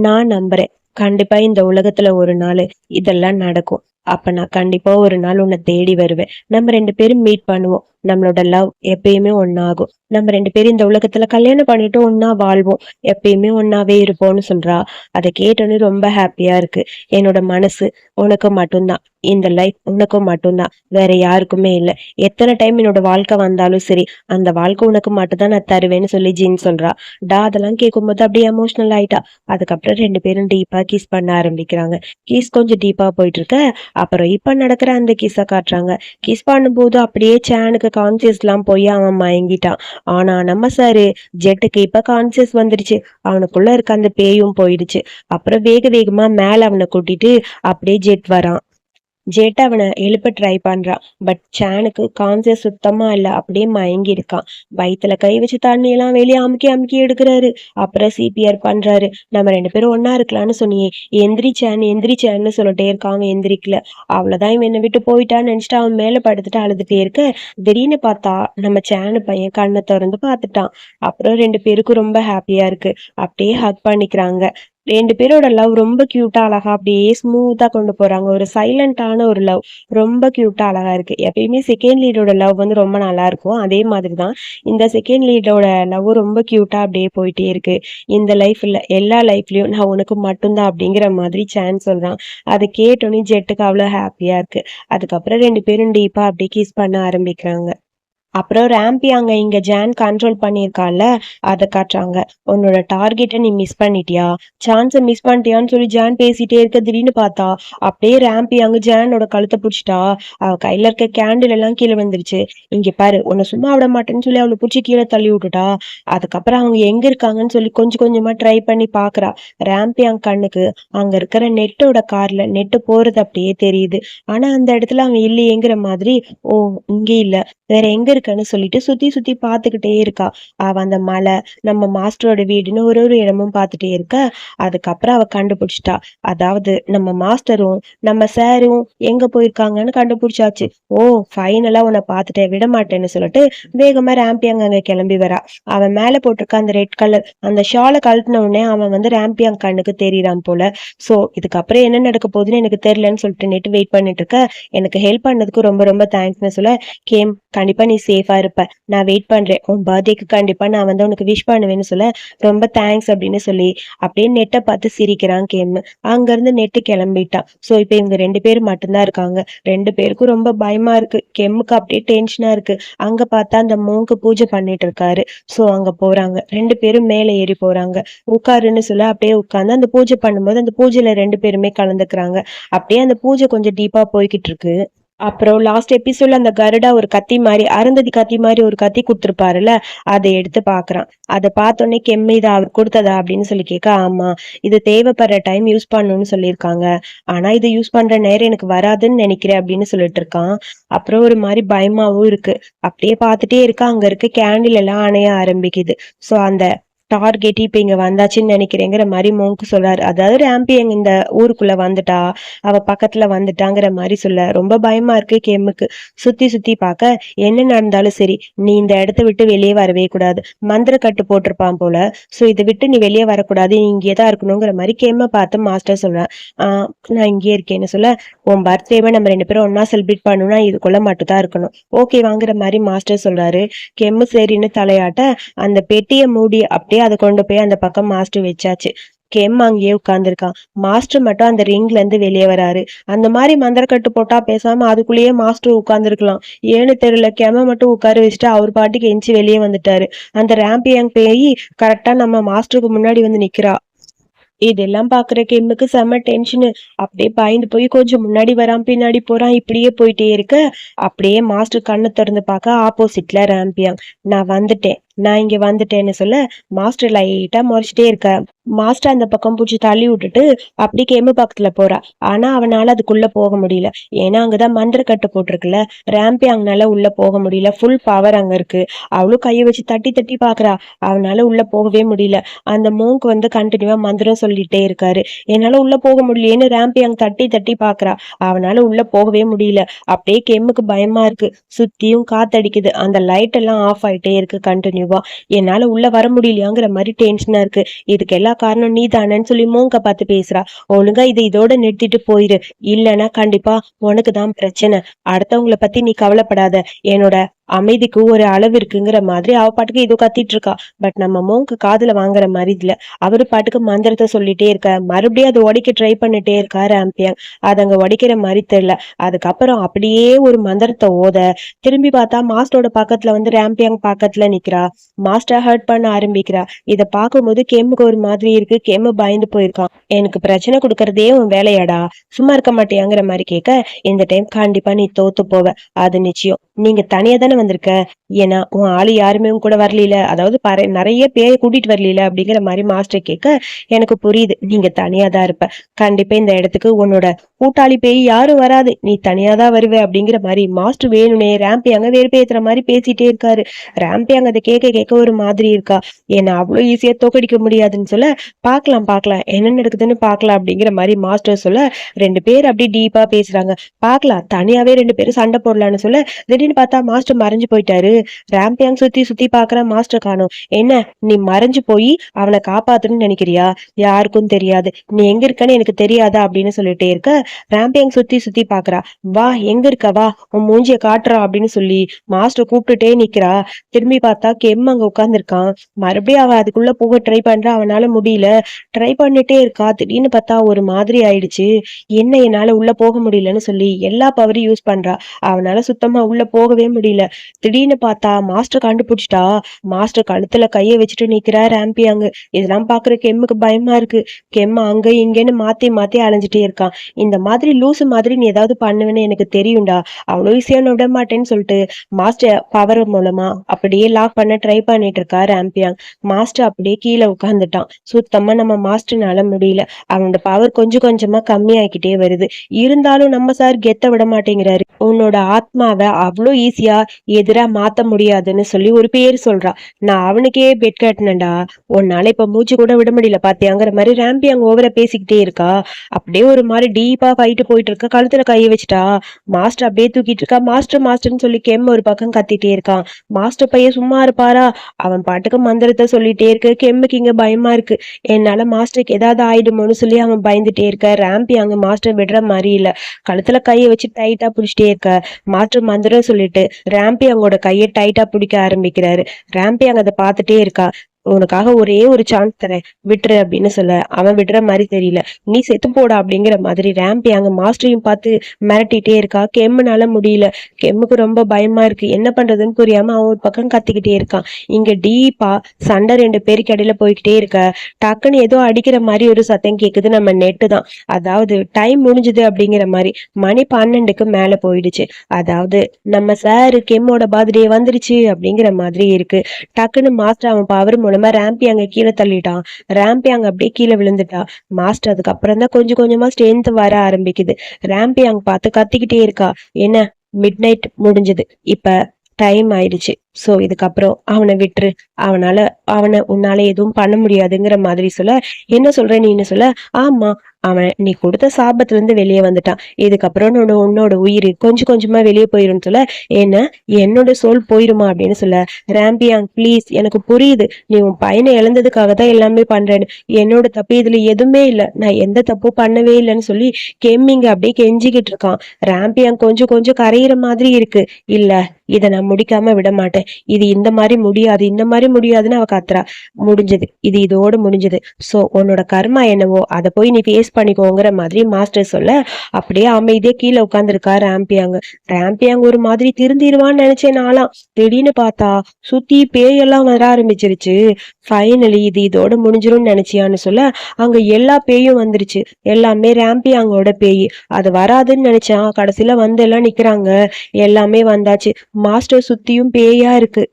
நான் நம்புறேன். கண்டிப்பா இந்த உலகத்துல ஒரு நாள் இதெல்லாம் நடக்கும். அப்ப நான் கண்டிப்பா ஒரு நாள் உன்னை தேடி வருவேன். நம்ம ரெண்டு பேரும் மீட் பண்ணுவோம். நம்மளோட லவ் எப்பயுமே ஒன்னாகும். நம்ம ரெண்டு பேரும் இந்த உலகத்துல கல்யாணம் பண்ணிட்டு ஒன்னா வாழ்வோம். எப்பயுமே ஒன்னாவே இருப்போம்னு சொல்றா. அதை கேட்டோன்னு ரொம்ப ஹாப்பியா இருக்கு. என்னோட மனசு உனக்கு மட்டும்தான். இந்த லைஃப் உனக்கும் மட்டும்தான், வேற யாருக்குமே இல்லை. எத்தனை டைம் என்னோட வாழ்க்கை வந்தாலும் சரி, அந்த வாழ்க்கை உனக்கு மட்டும்தான் நான் தருவேன்னு சொல்லி ஜின் சொல்றா. டா அதெல்லாம் கேட்கும்போது அப்படியே எமோஷனல் ஆயிட்டா. அதுக்கப்புறம் ரெண்டு பேரும் டீப்பா கிஸ் பண்ண ஆரம்பிக்கிறாங்க. கிஸ் கொஞ்சம் டீப்பா போயிட்டு இருக்க. அப்புறம் இப்ப நடக்கிற அந்த கிஸ்ஸ காட்டுறாங்க. கிஸ் பண்ணும்போது அப்படியே சேனுக்கு கான்சியஸ் எல்லாம் போய் அவன் மயங்கிட்டான். ஆனா நம்ம சாரு ஜெட்டுக்கு இப்ப கான்சியஸ் வந்துருச்சு. அவனுக்குள்ள இருக்க அந்த பேயும் போயிடுச்சு. அப்புறம் வேக வேகமா மேல அவனை கூட்டிட்டு அப்படியே ஜெட் வரான். ஜெட் அவனை எழுப்ப ட்ரை பண்றான். பட் சேனுக்கு கான்சியஸ் சுத்தமா இல்ல, அப்படியே மயங்கி இருக்கான். வயிற்றுல கை வச்சு தண்ணி எல்லாம் வெளியே அமுக்கி அமுக்கி எடுக்கிறாரு. அப்புறம் சிபிஆர் பண்றாரு. நம்ம ரெண்டு பேரும் ஒன்னா இருக்கலாம்னு சொன்னியே, எந்திரிச்சேன்னு சொல்லிட்டே இருக்கான். அவன் எந்திரிக்கல. அவ்வளவுதான், இவன் என்னை விட்டு போயிட்டான்னு நினைச்சிட்டு அவன் மேல படுத்துட்டு அழுதுட்டே இருக்க. திடீர்னு பார்த்தா நம்ம சேனு பையன் கண்ணை திறந்து பார்த்துட்டான். அப்புறம் ரெண்டு பேருக்கும் ரொம்ப ஹாப்பியா இருக்கு. அப்படியே ஹக் பண்ணிக்கிறாங்க. ரெண்டு பேரோட லவ் ரொம்ப கியூட்டா அழகா அப்படியே ஸ்மூத்தா கொண்டு போறாங்க. ஒரு சைலண்டான ஒரு லவ், ரொம்ப கியூட்டா அழகா இருக்கு. எப்பயுமே செகண்ட் லீடோட லவ் வந்து ரொம்ப நல்லா இருக்கும். அதே மாதிரிதான் இந்த செகண்ட் லீடோட லவ் ரொம்ப கியூட்டா அப்படியே போயிட்டே இருக்கு. இந்த லைஃப் இல்ல, எல்லா லைஃப்லயும் நான் உனக்கு மட்டும்தான் அப்படிங்கிற மாதிரி சான்ஸ் சொல்றான். அதை கேட்டோன்னே ஜெட்டுக்கு அவ்வளவு ஹாப்பியா இருக்கு. அதுக்கப்புறம் ரெண்டு பேரும் டீப்பா அப்படியே கிஸ் பண்ண ஆரம்பிக்கிறாங்க. அப்புறம் ரேம்பி அங்க இங்க ஜான் கண்ட்ரோல் பண்ணியிருக்கால, அதை காட்டுறாங்க. உன்னோட டார்கெட்டை நீ மிஸ் பண்ணிட்டியா, சான்ஸை மிஸ் பண்ணிட்டியான்னு சொல்லி ஜான் பேசிட்டே இருக்க. திடீர்னு பார்த்தா அப்படியே ரேம்பி அங்க ஜானோட கழுத்தை பிடிச்சிட்டா. அவ கையில இருக்க கேண்டில் எல்லாம் கீழே வந்துருச்சு. இங்க பாரு, உன்னை சும்மா விட மாட்டேன்னு சொல்லி அவளை பிடிச்சி கீழே தள்ளி விட்டுட்டா. அதுக்கப்புறம் அவங்க எங்க இருக்காங்கன்னு சொல்லி கொஞ்சம் கொஞ்சமா ட்ரை பண்ணி பாக்குறா. ரேம்பி அங்க கண்ணுக்கு அங்க இருக்கிற நெட்டோட கார்ல நெட்டு போறது அப்படியே தெரியுது. ஆனா அந்த இடத்துல அவன் இல்லையேங்கிற மாதிரி, ஓ இங்கே இல்ல, வேற எங்க இருக்கன்னு சொல்லிட்டு சுத்தி சுத்தி பாத்துக்கிட்டே இருக்கா. அவ அந்த மலை, நம்ம மாஸ்டரோட வீடுன்னு ஒரு ஒரு இடமும் பார்த்துட்டே இருக்க. அதுக்கப்புறம் அவ கண்டுபிடிச்சிட்டா. அதாவது நம்ம மாஸ்டரும் நம்ம சாரும் எங்க போயிருக்காங்கன்னு கண்டுபிடிச்சாச்சு. ஓ ஃபைனலா உன்னை பார்த்துட்டேன், விட மாட்டேன்னு சொல்லிட்டு வேகமா ரேம்பியாங் அங்க கிளம்பி வரா. அவன் மேல போட்டிருக்க அந்த ரெட் கலர் அந்த ஷாலை கழட்டின உடனே அவன் வந்து ரேம்பியாங் கண்ணுக்கு தெரியறான் போல. சோ இதுக்கப்புறம் என்ன நடக்க போகுதுன்னு எனக்கு தெரியலன்னு சொல்லிட்டு நேற்று வெயிட் பண்ணிட்டு இருக்க. எனக்கு ஹெல்ப் பண்ணதுக்கு ரொம்ப ரொம்ப தேங்க்ஸ்னு சொல்ல, கேம் கண்டிப்பா நீ சேஃபா இருப்ப, நான் வெயிட் பண்றேன், உன் பர்த்டேக்கு கண்டிப்பா நான் வந்து உனக்கு விஷ் பண்ணுவேன்னு சொல்ல, ரொம்ப தேங்க்ஸ் அப்படின்னு சொல்லி அப்படியே நெட்டை பார்த்து சிரிக்கிறான் கேம். அங்க இருந்து நெட்டு கிளம்பிட்டான். சோ இப்ப இவங்க ரெண்டு பேரும் மட்டும்தான் இருக்காங்க. ரெண்டு பேருக்கும் ரொம்ப பயமா இருக்கு. கெம்முக்கு அப்படியே டென்ஷனா இருக்கு. அங்க பார்த்தா அந்த மோங்கு பூஜை பண்ணிட்டு இருக்காரு. சோ அங்க போறாங்க. ரெண்டு பேரும் மேல ஏறி போறாங்க. உட்காருன்னு சொல்ல அப்படியே உட்கார்ந்து அந்த பூஜை பண்ணும்போது அந்த பூஜையில ரெண்டு பேருமே கலந்துக்கிறாங்க. அப்படியே அந்த பூஜை கொஞ்சம் டீப்பா போய்கிட்டு இருக்கு. அப்புறம் லாஸ்ட் எபிசோட்ல அந்த கருடா ஒரு கத்தி மாதிரி, அருந்ததி கத்தி மாதிரி ஒரு கத்தி கொடுத்துருப்பாருல்ல, அதை எடுத்து பாக்குறான். அதை பார்த்தோன்னே கெம்மி இதை அவர் கொடுத்ததா அப்படின்னு சொல்லி கேட்க, ஆமா இது தேவைப்படுற டைம் யூஸ் பண்ணணும்னு சொல்லியிருக்காங்க, ஆனா இது யூஸ் பண்ற நேரம் எனக்கு வராதுன்னு நினைக்கிறேன் அப்படின்னு சொல்லிட்டு இருக்கான். அப்புறம் ஒரு மாதிரி பயமாவும் இருக்கு. அப்படியே பார்த்துட்டே இருக்க. அங்க இருக்க கேண்டில் எல்லாம் அணைய ஆரம்பிக்குது. சோ அந்த டார்கெட் இப்ப இங்க வந்தாச்சுன்னு நினைக்கிறேங்கிற மாதிரி மோங்கு சொல்றாரு. அதாவது ரேம்பி எங்க இந்த ஊருக்குள்ள வந்துட்டா, அவ பக்கத்துல வந்துட்டாங்கிற மாதிரி சொல்ல ரொம்ப பயமா இருக்கு கேமுக்கு. சுத்தி சுத்தி பார்க்க என்ன நடந்தாலும் சரி, நீ இந்த இடத்த விட்டு வெளியே வரவே கூடாது. மந்திர கட்டு போட்டிருப்பான் போல. சோ இதை விட்டு நீ வெளியே வரக்கூடாது, நீ இங்கேதான் இருக்கணுங்கிற மாதிரி கேம பார்த்து மாஸ்டர் சொல்றேன். நான் இங்கே இருக்கேன்னு சொல்ல, உன் பர்த்டேவை நம்ம ரெண்டு பேரும் ஒன்னா செலிப்ரேட் பண்ணணும்னா இதுக்குள்ள மட்டும் தான் இருக்கணும், ஓகே வாங்குற மாதிரி மாஸ்டர் சொல்றாரு. கெம்மு சரின்னு தலையாட்ட அந்த பெட்டியை மூடி அப்படியே அதை கொண்டு போய் அந்த பக்கம் மாஸ்டர் வச்சாச்சு. கெம் அங்கேயே உட்கார்ந்துருக்கான். மாஸ்டர் மட்டும் அந்த ரிங்ல இருந்து வெளியே வராரு. அந்த மாதிரி மந்திரக்கட்டு போட்டா பேசாம அதுக்குள்ளேயே மாஸ்டர் உட்கார்ந்துருக்கலாம். ஏன்னு தெரியல, கெம மட்டும் உட்கார வச்சுட்டு அவர் பாட்டுக்கு எஞ்சி வெளியே வந்துட்டாரு. அந்த ரேம்பியாங் பேய் கரெக்டா நம்ம மாஸ்டருக்கு முன்னாடி வந்து நிக்கிறா. இதெல்லாம் பாக்குற கெம்முக்கு செம்ம டென்ஷனு. அப்படியே பயந்து போய் கொஞ்சம் முன்னாடி வரான், பின்னாடி போறான், இப்படியே போயிட்டே இருக்க. அப்படியே மாஸ்டர் கண்ணை திறந்து பார்க்க ஆப்போசிட்ல ராம்பியாங். நான் வந்துட்டேன், நான் இங்க வந்துட்டேன்னு சொல்ல மாஸ்டர் லைட்டா முறைச்சிட்டே இருக்க. மாஸ்டர் அந்த பக்கம் பூச்சி தள்ளி விட்டுட்டு அப்படி கெம்மு பக்கத்துல போறா. ஆனா அவனால அதுக்குள்ள போக முடியல. ஏன்னா அங்கதான் மந்திர கட்டு போட்டிருக்குல்ல. ராம்பியாங்னால உள்ள போக முடியல. ஃபுல் பவர் அங்க இருக்கு. அவளும் கையை வச்சு தட்டி தட்டி பாக்குறா. அவனால உள்ள போகவே முடியல. அந்த மூங்க் வந்து கண்டினியூவா மந்திரம் சொல்லிட்டே இருக்காரு. என்னால உள்ள போக முடியலன்னு ராம்பியாங் தட்டி தட்டி பாக்குறா. அவனால உள்ள போகவே முடியல. அப்படியே கெம்முக்கு பயமா இருக்கு. சுத்தியும் காத்தடிக்குது. அந்த லைட் எல்லாம் ஆஃப் ஆயிட்டே இருக்கு கண்டினியூவா. என்னால உள்ள வர முடியலையாங்கிற மாதிரி டென்ஷனா இருக்கு. இதுக்கு எல்லா காரணம் நீ தானேன்னு சொல்லி மூங்க பார்த்து பேசுறா. ஒழுங்கா இதை இதோட நிறுத்திட்டு போயிரு. இல்லைன்னா கண்டிப்பா உனக்கு தான் பிரச்சனை. அடுத்தவங்களை பத்தி நீ கவலைப்படாத. என்னோட அமைதிக்கு ஒரு அளவு இருக்குங்கிற மாதிரி அவ பாட்டுக்கு ஏதோ கத்திட்டு இருக்கா. பட் நம்ம மோங்கு காதுல வாங்குற மாதிரி இல்ல. அவரு பாட்டுக்கு மந்திரத்தை சொல்லிட்டே இருக்க. மறுபடியும் அதை உடைக்க ட்ரை பண்ணிட்டே இருக்கா ராம்பியாங். அது அங்க உடைக்கிற மாதிரி தெரியல. அதுக்கப்புறம் அப்படியே ஒரு மந்திரத்தை ஓத திரும்பி பார்த்தா மாஸ்டரோட பக்கத்துல வந்து ராம்பியாங் பக்கத்துல நிக்கிறா. மாஸ்டர் ஹர்ட் பண்ண ஆரம்பிக்கிறா. இத பாக்கும்போது கெம்முக்கு ஒரு மாதிரி இருக்கு. கெம்மு பயந்து போயிருக்கான். எனக்கு பிரச்சனை கொடுக்கறதே உன் வேலையாடா, சும்மா இருக்க மாட்டியாங்கிற மாதிரி கேட்க, இந்த டைம் கண்டிப்பா நீ தோத்து போவ, அது நிச்சயம். நீங்க தனியா தானே வந்திருக்க, ஏன்னா உன் ஆளு யாருமே உன் கூட வரல, அதாவது நிறைய பேரை கூட்டிட்டு வரல அப்படிங்கிற மாதிரி மாஸ்டர் கேட்க, எனக்கு புரியுது நீங்க தனியா தான் இருப்ப. கண்டிப்பா இந்த இடத்துக்கு உன்னோட கூட்டாளி பேய் யாரும் வராது, நீ தனியா தான் வருவ அப்படிங்கிற மாதிரி மாஸ்டர் வேணுனே ராம்பியாங்க வெறுப்பேத்துற மாதிரி பேசிட்டே இருக்காரு. ராம்பியாங்க அதை கேட்க கேட்க ஒரு மாதிரி இருக்கா. ஏன்னா அவ்வளவு ஈஸியா தோக்கடிக்க முடியாதுன்னு சொல்ல, பாக்கலாம் பாக்கலாம் என்ன நடக்குதுன்னு பாக்கலாம் அப்படிங்கிற மாதிரி மாஸ்டர் சொல்ல, ரெண்டு பேர் அப்படியே டீப்பா பேசுறாங்க. பாக்கலாம் தனியாவே ரெண்டு பேரும் சண்டை போடலான்னு சொல்ல, திடீர்னு பார்த்தா மாஸ்டர் மறைஞ்சு போயிட்டாரு. ராம்பியாங் சுத்தி சுத்தி பாக்குற மாஸ்டர் காணோம். என்ன நீ மறைஞ்சு போய் அவனை காப்பாத்தணும்னு நினைக்கிறியா? யாருக்கும் தெரியாது, நீ எங்க இருக்கன்னு எனக்கு தெரியாதா அப்படின்னு சொல்லிட்டே இருக்க. ராம்பியாங் சுத்தி சுத்தி பாக்குறா. வா எங்க இருக்க, வா உன் மூஞ்சிய காட்டுறா அப்படின்னு சொல்லி மாஸ்டர் கூப்பிட்டுட்டே நிக்கிறா. திரும்பி பார்த்தா கெம் அங்க உட்கார்ந்துருக்கான். மறுபடியும் அவன் அதுக்குள்ள போக ட்ரை பண்றா. அவனால முடியல. ட்ரை பண்ணிட்டே இருக்கா. திடீர்னு பார்த்தா ஒரு மாதிரி ஆயிடுச்சு. என்ன என்னால உள்ள போக முடியலன்னு சொல்லி எல்லா பவரையும் யூஸ் பண்றா. அவனால சுத்தமா உள்ள போகவே முடியல. திடீர்னு பார்த்தா மாஸ்டர் கண்டுபிடிச்சிட்டா. மாஸ்டர் கழுத்துல கைய வச்சுட்டு நிக்கிறா ராம்பியாங்க. இதெல்லாம் பாக்குற கெம்முக்கு பயமா இருக்கு. கெம் அங்க இங்கன்னு மாத்தி மாத்தி அலைஞ்சிட்டே இருக்கான். இந்த மாதிரி லூசு மாதிரி நீ ஏதாவது பண்ணுவேன்னு எனக்கு தெரியும்டா, அவ்வளவு ஈஸியா விட மாட்டேன்னு சொல்லிட்டு மாஸ்டர் பவர் மூலமா அப்படியே லாக் பண்ண ட்ரை பண்ணிட்டு இருக்கா ராம்பியாங். மாஸ்டர் அப்படியே கீழே உட்கார்ந்துட்டான். சுத்தமா நம்ம மாஸ்டர்னால முடியல. அவனோட பவர் கொஞ்சம் கொஞ்சமா கம்மி ஆகிக்கிட்டே வருது. இருந்தாலும் நம்ம சார் கெத்த விட மாட்டேங்கிறாரு. உன்னோட ஆத்மாவை அவ்வளோ ஈஸியா எதிரா மாத்த முடியாதுன்னு சொல்லி ஒரு பேர் சொல்றா. நான் அவனுக்கே பெட் கட்டினேன்டா, உன்னால இப்ப மூச்சு கூட விட முடியல பாத்தியாங்கிற மாதிரி ராம்பியாங் ஓவரா பேசிக்கிட்டே இருக்கா. அப்படியே ஒரு மாதிரி டீப்பா ஃபைட்டு போயிட்டு இருக்க. கழுத்துல கையை வச்சுட்டா. மாஸ்டர் அப்படியே தூக்கிட்டு இருக்கா. மாஸ்டர் மாஸ்டர்னு சொல்லி கெம் ஒரு பக்கம் கத்திட்டே இருக்கான். மாஸ்டர் பையன் சும்மா இருப்பாரா? அவன் பாட்டுக்கு மந்திரத்தை சொல்லிட்டே இருக்கு. கெம்முக்கு இங்க பயமா இருக்கு. என்னால மாஸ்டருக்கு ஏதாவது ஆயிடுமோன்னு சொல்லி அவன் பயந்துட்டே இருக்க. ராம்பி அங்க மாஸ்டர் விடுற மாதிரி இல்ல. கழுத்துல கையை வச்சு டைட்டா பிடிச்சிட்டே இருக்க. மாஸ்டர் மந்திரம் சொல்லிட்டு ராம்பி அவங்களோட கையை டைட்டா பிடிக்க ஆரம்பிக்கிறாரு. ராம்பி அங்க அதை பார்த்துட்டே இருக்கா. உனக்காக ஒரே ஒரு சான்ஸ் தரேன், விட்டுரு அப்படின்னு சொல்ல, அவன் விடுற மாதிரி தெரியல. நீ செத்து போடா அப்படிங்கிற மாதிரி ராம்பி அங்க மாஸ்டரையும் பார்த்து மிரட்டிட்டே இருக்கா. கெம்முனால முடியல. கெம்முக்கு ரொம்ப பயமா இருக்கு. என்ன பண்றதுன்னு புரியாம அவன் ஒரு பக்கம் கத்திக்கிட்டே இருக்கான். இங்க டீப்பா சண்டை ரெண்டு பேருக்கு இடையில போய்கிட்டே இருக்க. டக்குன்னு ஏதோ அடிக்கிற மாதிரி ஒரு சத்தம் கேக்குது. நம்ம நெட்டு தான், அதாவது டைம் முடிஞ்சுது அப்படிங்கிற மாதிரி. மணி 12க்கு மேல போயிடுச்சு. அதாவது நம்ம சாரு கெம்மோட பர்த்டே வந்துருச்சு அப்படிங்கிற மாதிரி இருக்கு. டக்குன்னு மாஸ்டர் அவன் பவர் மூலமா ராம்பி அங்க கீழே தள்ளிட்டான். ராம்பி அங்க அப்படியே கீழே விழுந்துட்டா. மாஸ்டர் அதுக்கப்புறம் தான் கொஞ்சம் கொஞ்சமா ஸ்ட்ரென்த் வர ஆரம்பிக்குது. ராம்பி அங்க பார்த்து கத்திக்கிட்டே இருக்கா. என்ன மிட் நைட் முடிஞ்சது, இப்ப டைம் ஆயிடுச்சு. சோ இதுக்கப்புறம் அவனை விட்டுரு, அவனை உன்னால எதுவும் பண்ண முடியாதுங்கிற மாதிரி சொல்ல, என்ன சொல்ற நீன்னு சொல்ல, ஆமா அவன் நீ கொடுத்த சாபத்துல இருந்து வெளியே வந்துட்டான். இதுக்கப்புறம் உன்னோட உயிர் கொஞ்சம் கொஞ்சமா வெளியே போயிரும் சொல்ல, என்ன என்னோட சோல் போயிருமா அப்படின்னு சொல்ல, ராம்பியாங் ப்ளீஸ், எனக்கு புரியுது நீ உன் பையனை இழந்ததுக்காக தான் எல்லாமே பண்றேன்னு. என்னோட தப்பு இதுல எதுவுமே இல்ல, நான் எந்த தப்பும் பண்ணவே இல்லைன்னு சொல்லி கெம்மிங்க அப்படியே கெஞ்சிக்கிட்டு இருக்கான். ராம்பியாங் கொஞ்சம் கொஞ்சம் கரையிற மாதிரி இருக்கு. இல்ல இதை நான் முடிக்காம விட மாட்டேன். பார்த்தேன். இது இந்த மாதிரி முடியாது, இந்த மாதிரி முடியாதுன்னு அவ கத்துறா. முடிஞ்சது, இது இதோட முடிஞ்சது. சோ உன்னோட கர்மா என்னவோ அதை போய் நீ ஃபேஸ் பண்ணிக்கோங்கிற மாதிரி மாஸ்டர் சொல்ல அப்படியே அமைதியா கீழே உட்காந்துருக்கா ராம்பியாங்க. ராம்பியாங்க ஒரு மாதிரி திருந்திருவான்னு நினைச்சேன் நாளாம். திடீர்னு பார்த்தா சுத்தி பேயெல்லாம் வர ஆரம்பிச்சிருச்சு. ஃபைனலி இது இதோட முடிஞ்சிரும்னு நினைச்சியான்னு சொல்ல அங்க எல்லா பேயும் வந்துருச்சு. எல்லாமே ராம்பியாங்கோட பேய். அது வராதுன்னு நினைச்சான், கடைசியில வந்து எல்லாம் நிக்கிறாங்க. எல்லாமே வந்தாச்சு. மாஸ்டர் சுத்தியும் பேயா இருக்கு.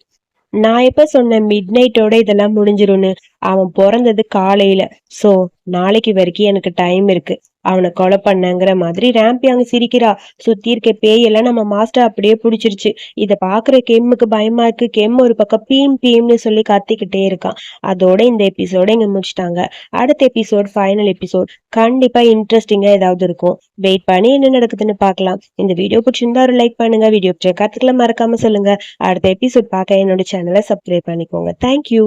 நான் எப்ப சொன்னேன் மிட் நைட்டோட இதெல்லாம் முடிஞ்சிரும்னு? அவன் பிறந்தது காலையில. சோ நாளைக்கு வரைக்கும் எனக்கு டைம் இருக்கு. அவனை கொலை பண்ணங்கிற மாதிரி ராம்பி அங்க சிரிக்கிறா. சுத்தி இருக்க பேயெல்லாம் நம்ம மாஸ்டர் அப்படியே பிடிச்சிருச்சு. இத பாக்குற கெம்முக்கு பயமா இருக்கு. கெம் ஒரு பக்கம் பீம் பீம்னு சொல்லி கத்திக்கிட்டே இருக்கான். அதோட இந்த எபிசோட இங்க முடிச்சிட்டாங்க. அடுத்த எபிசோட் ஃபைனல் எபிசோட் கண்டிப்பா இன்ட்ரெஸ்டிங்கா ஏதாவது இருக்கும். வெயிட் பண்ணி என்ன நடக்குதுன்னு பார்க்கலாம். இந்த வீடியோ பிடிச்சிருந்தா ஒரு லைக் பண்ணுங்க. வீடியோ கருத்துக்களை மறக்காம சொல்லுங்க. அடுத்த எபிசோட் பார்க்க என்னோட சேனலை சப்ஸ்கிரைப் பண்ணிக்கோங்க. தேங்க்யூ.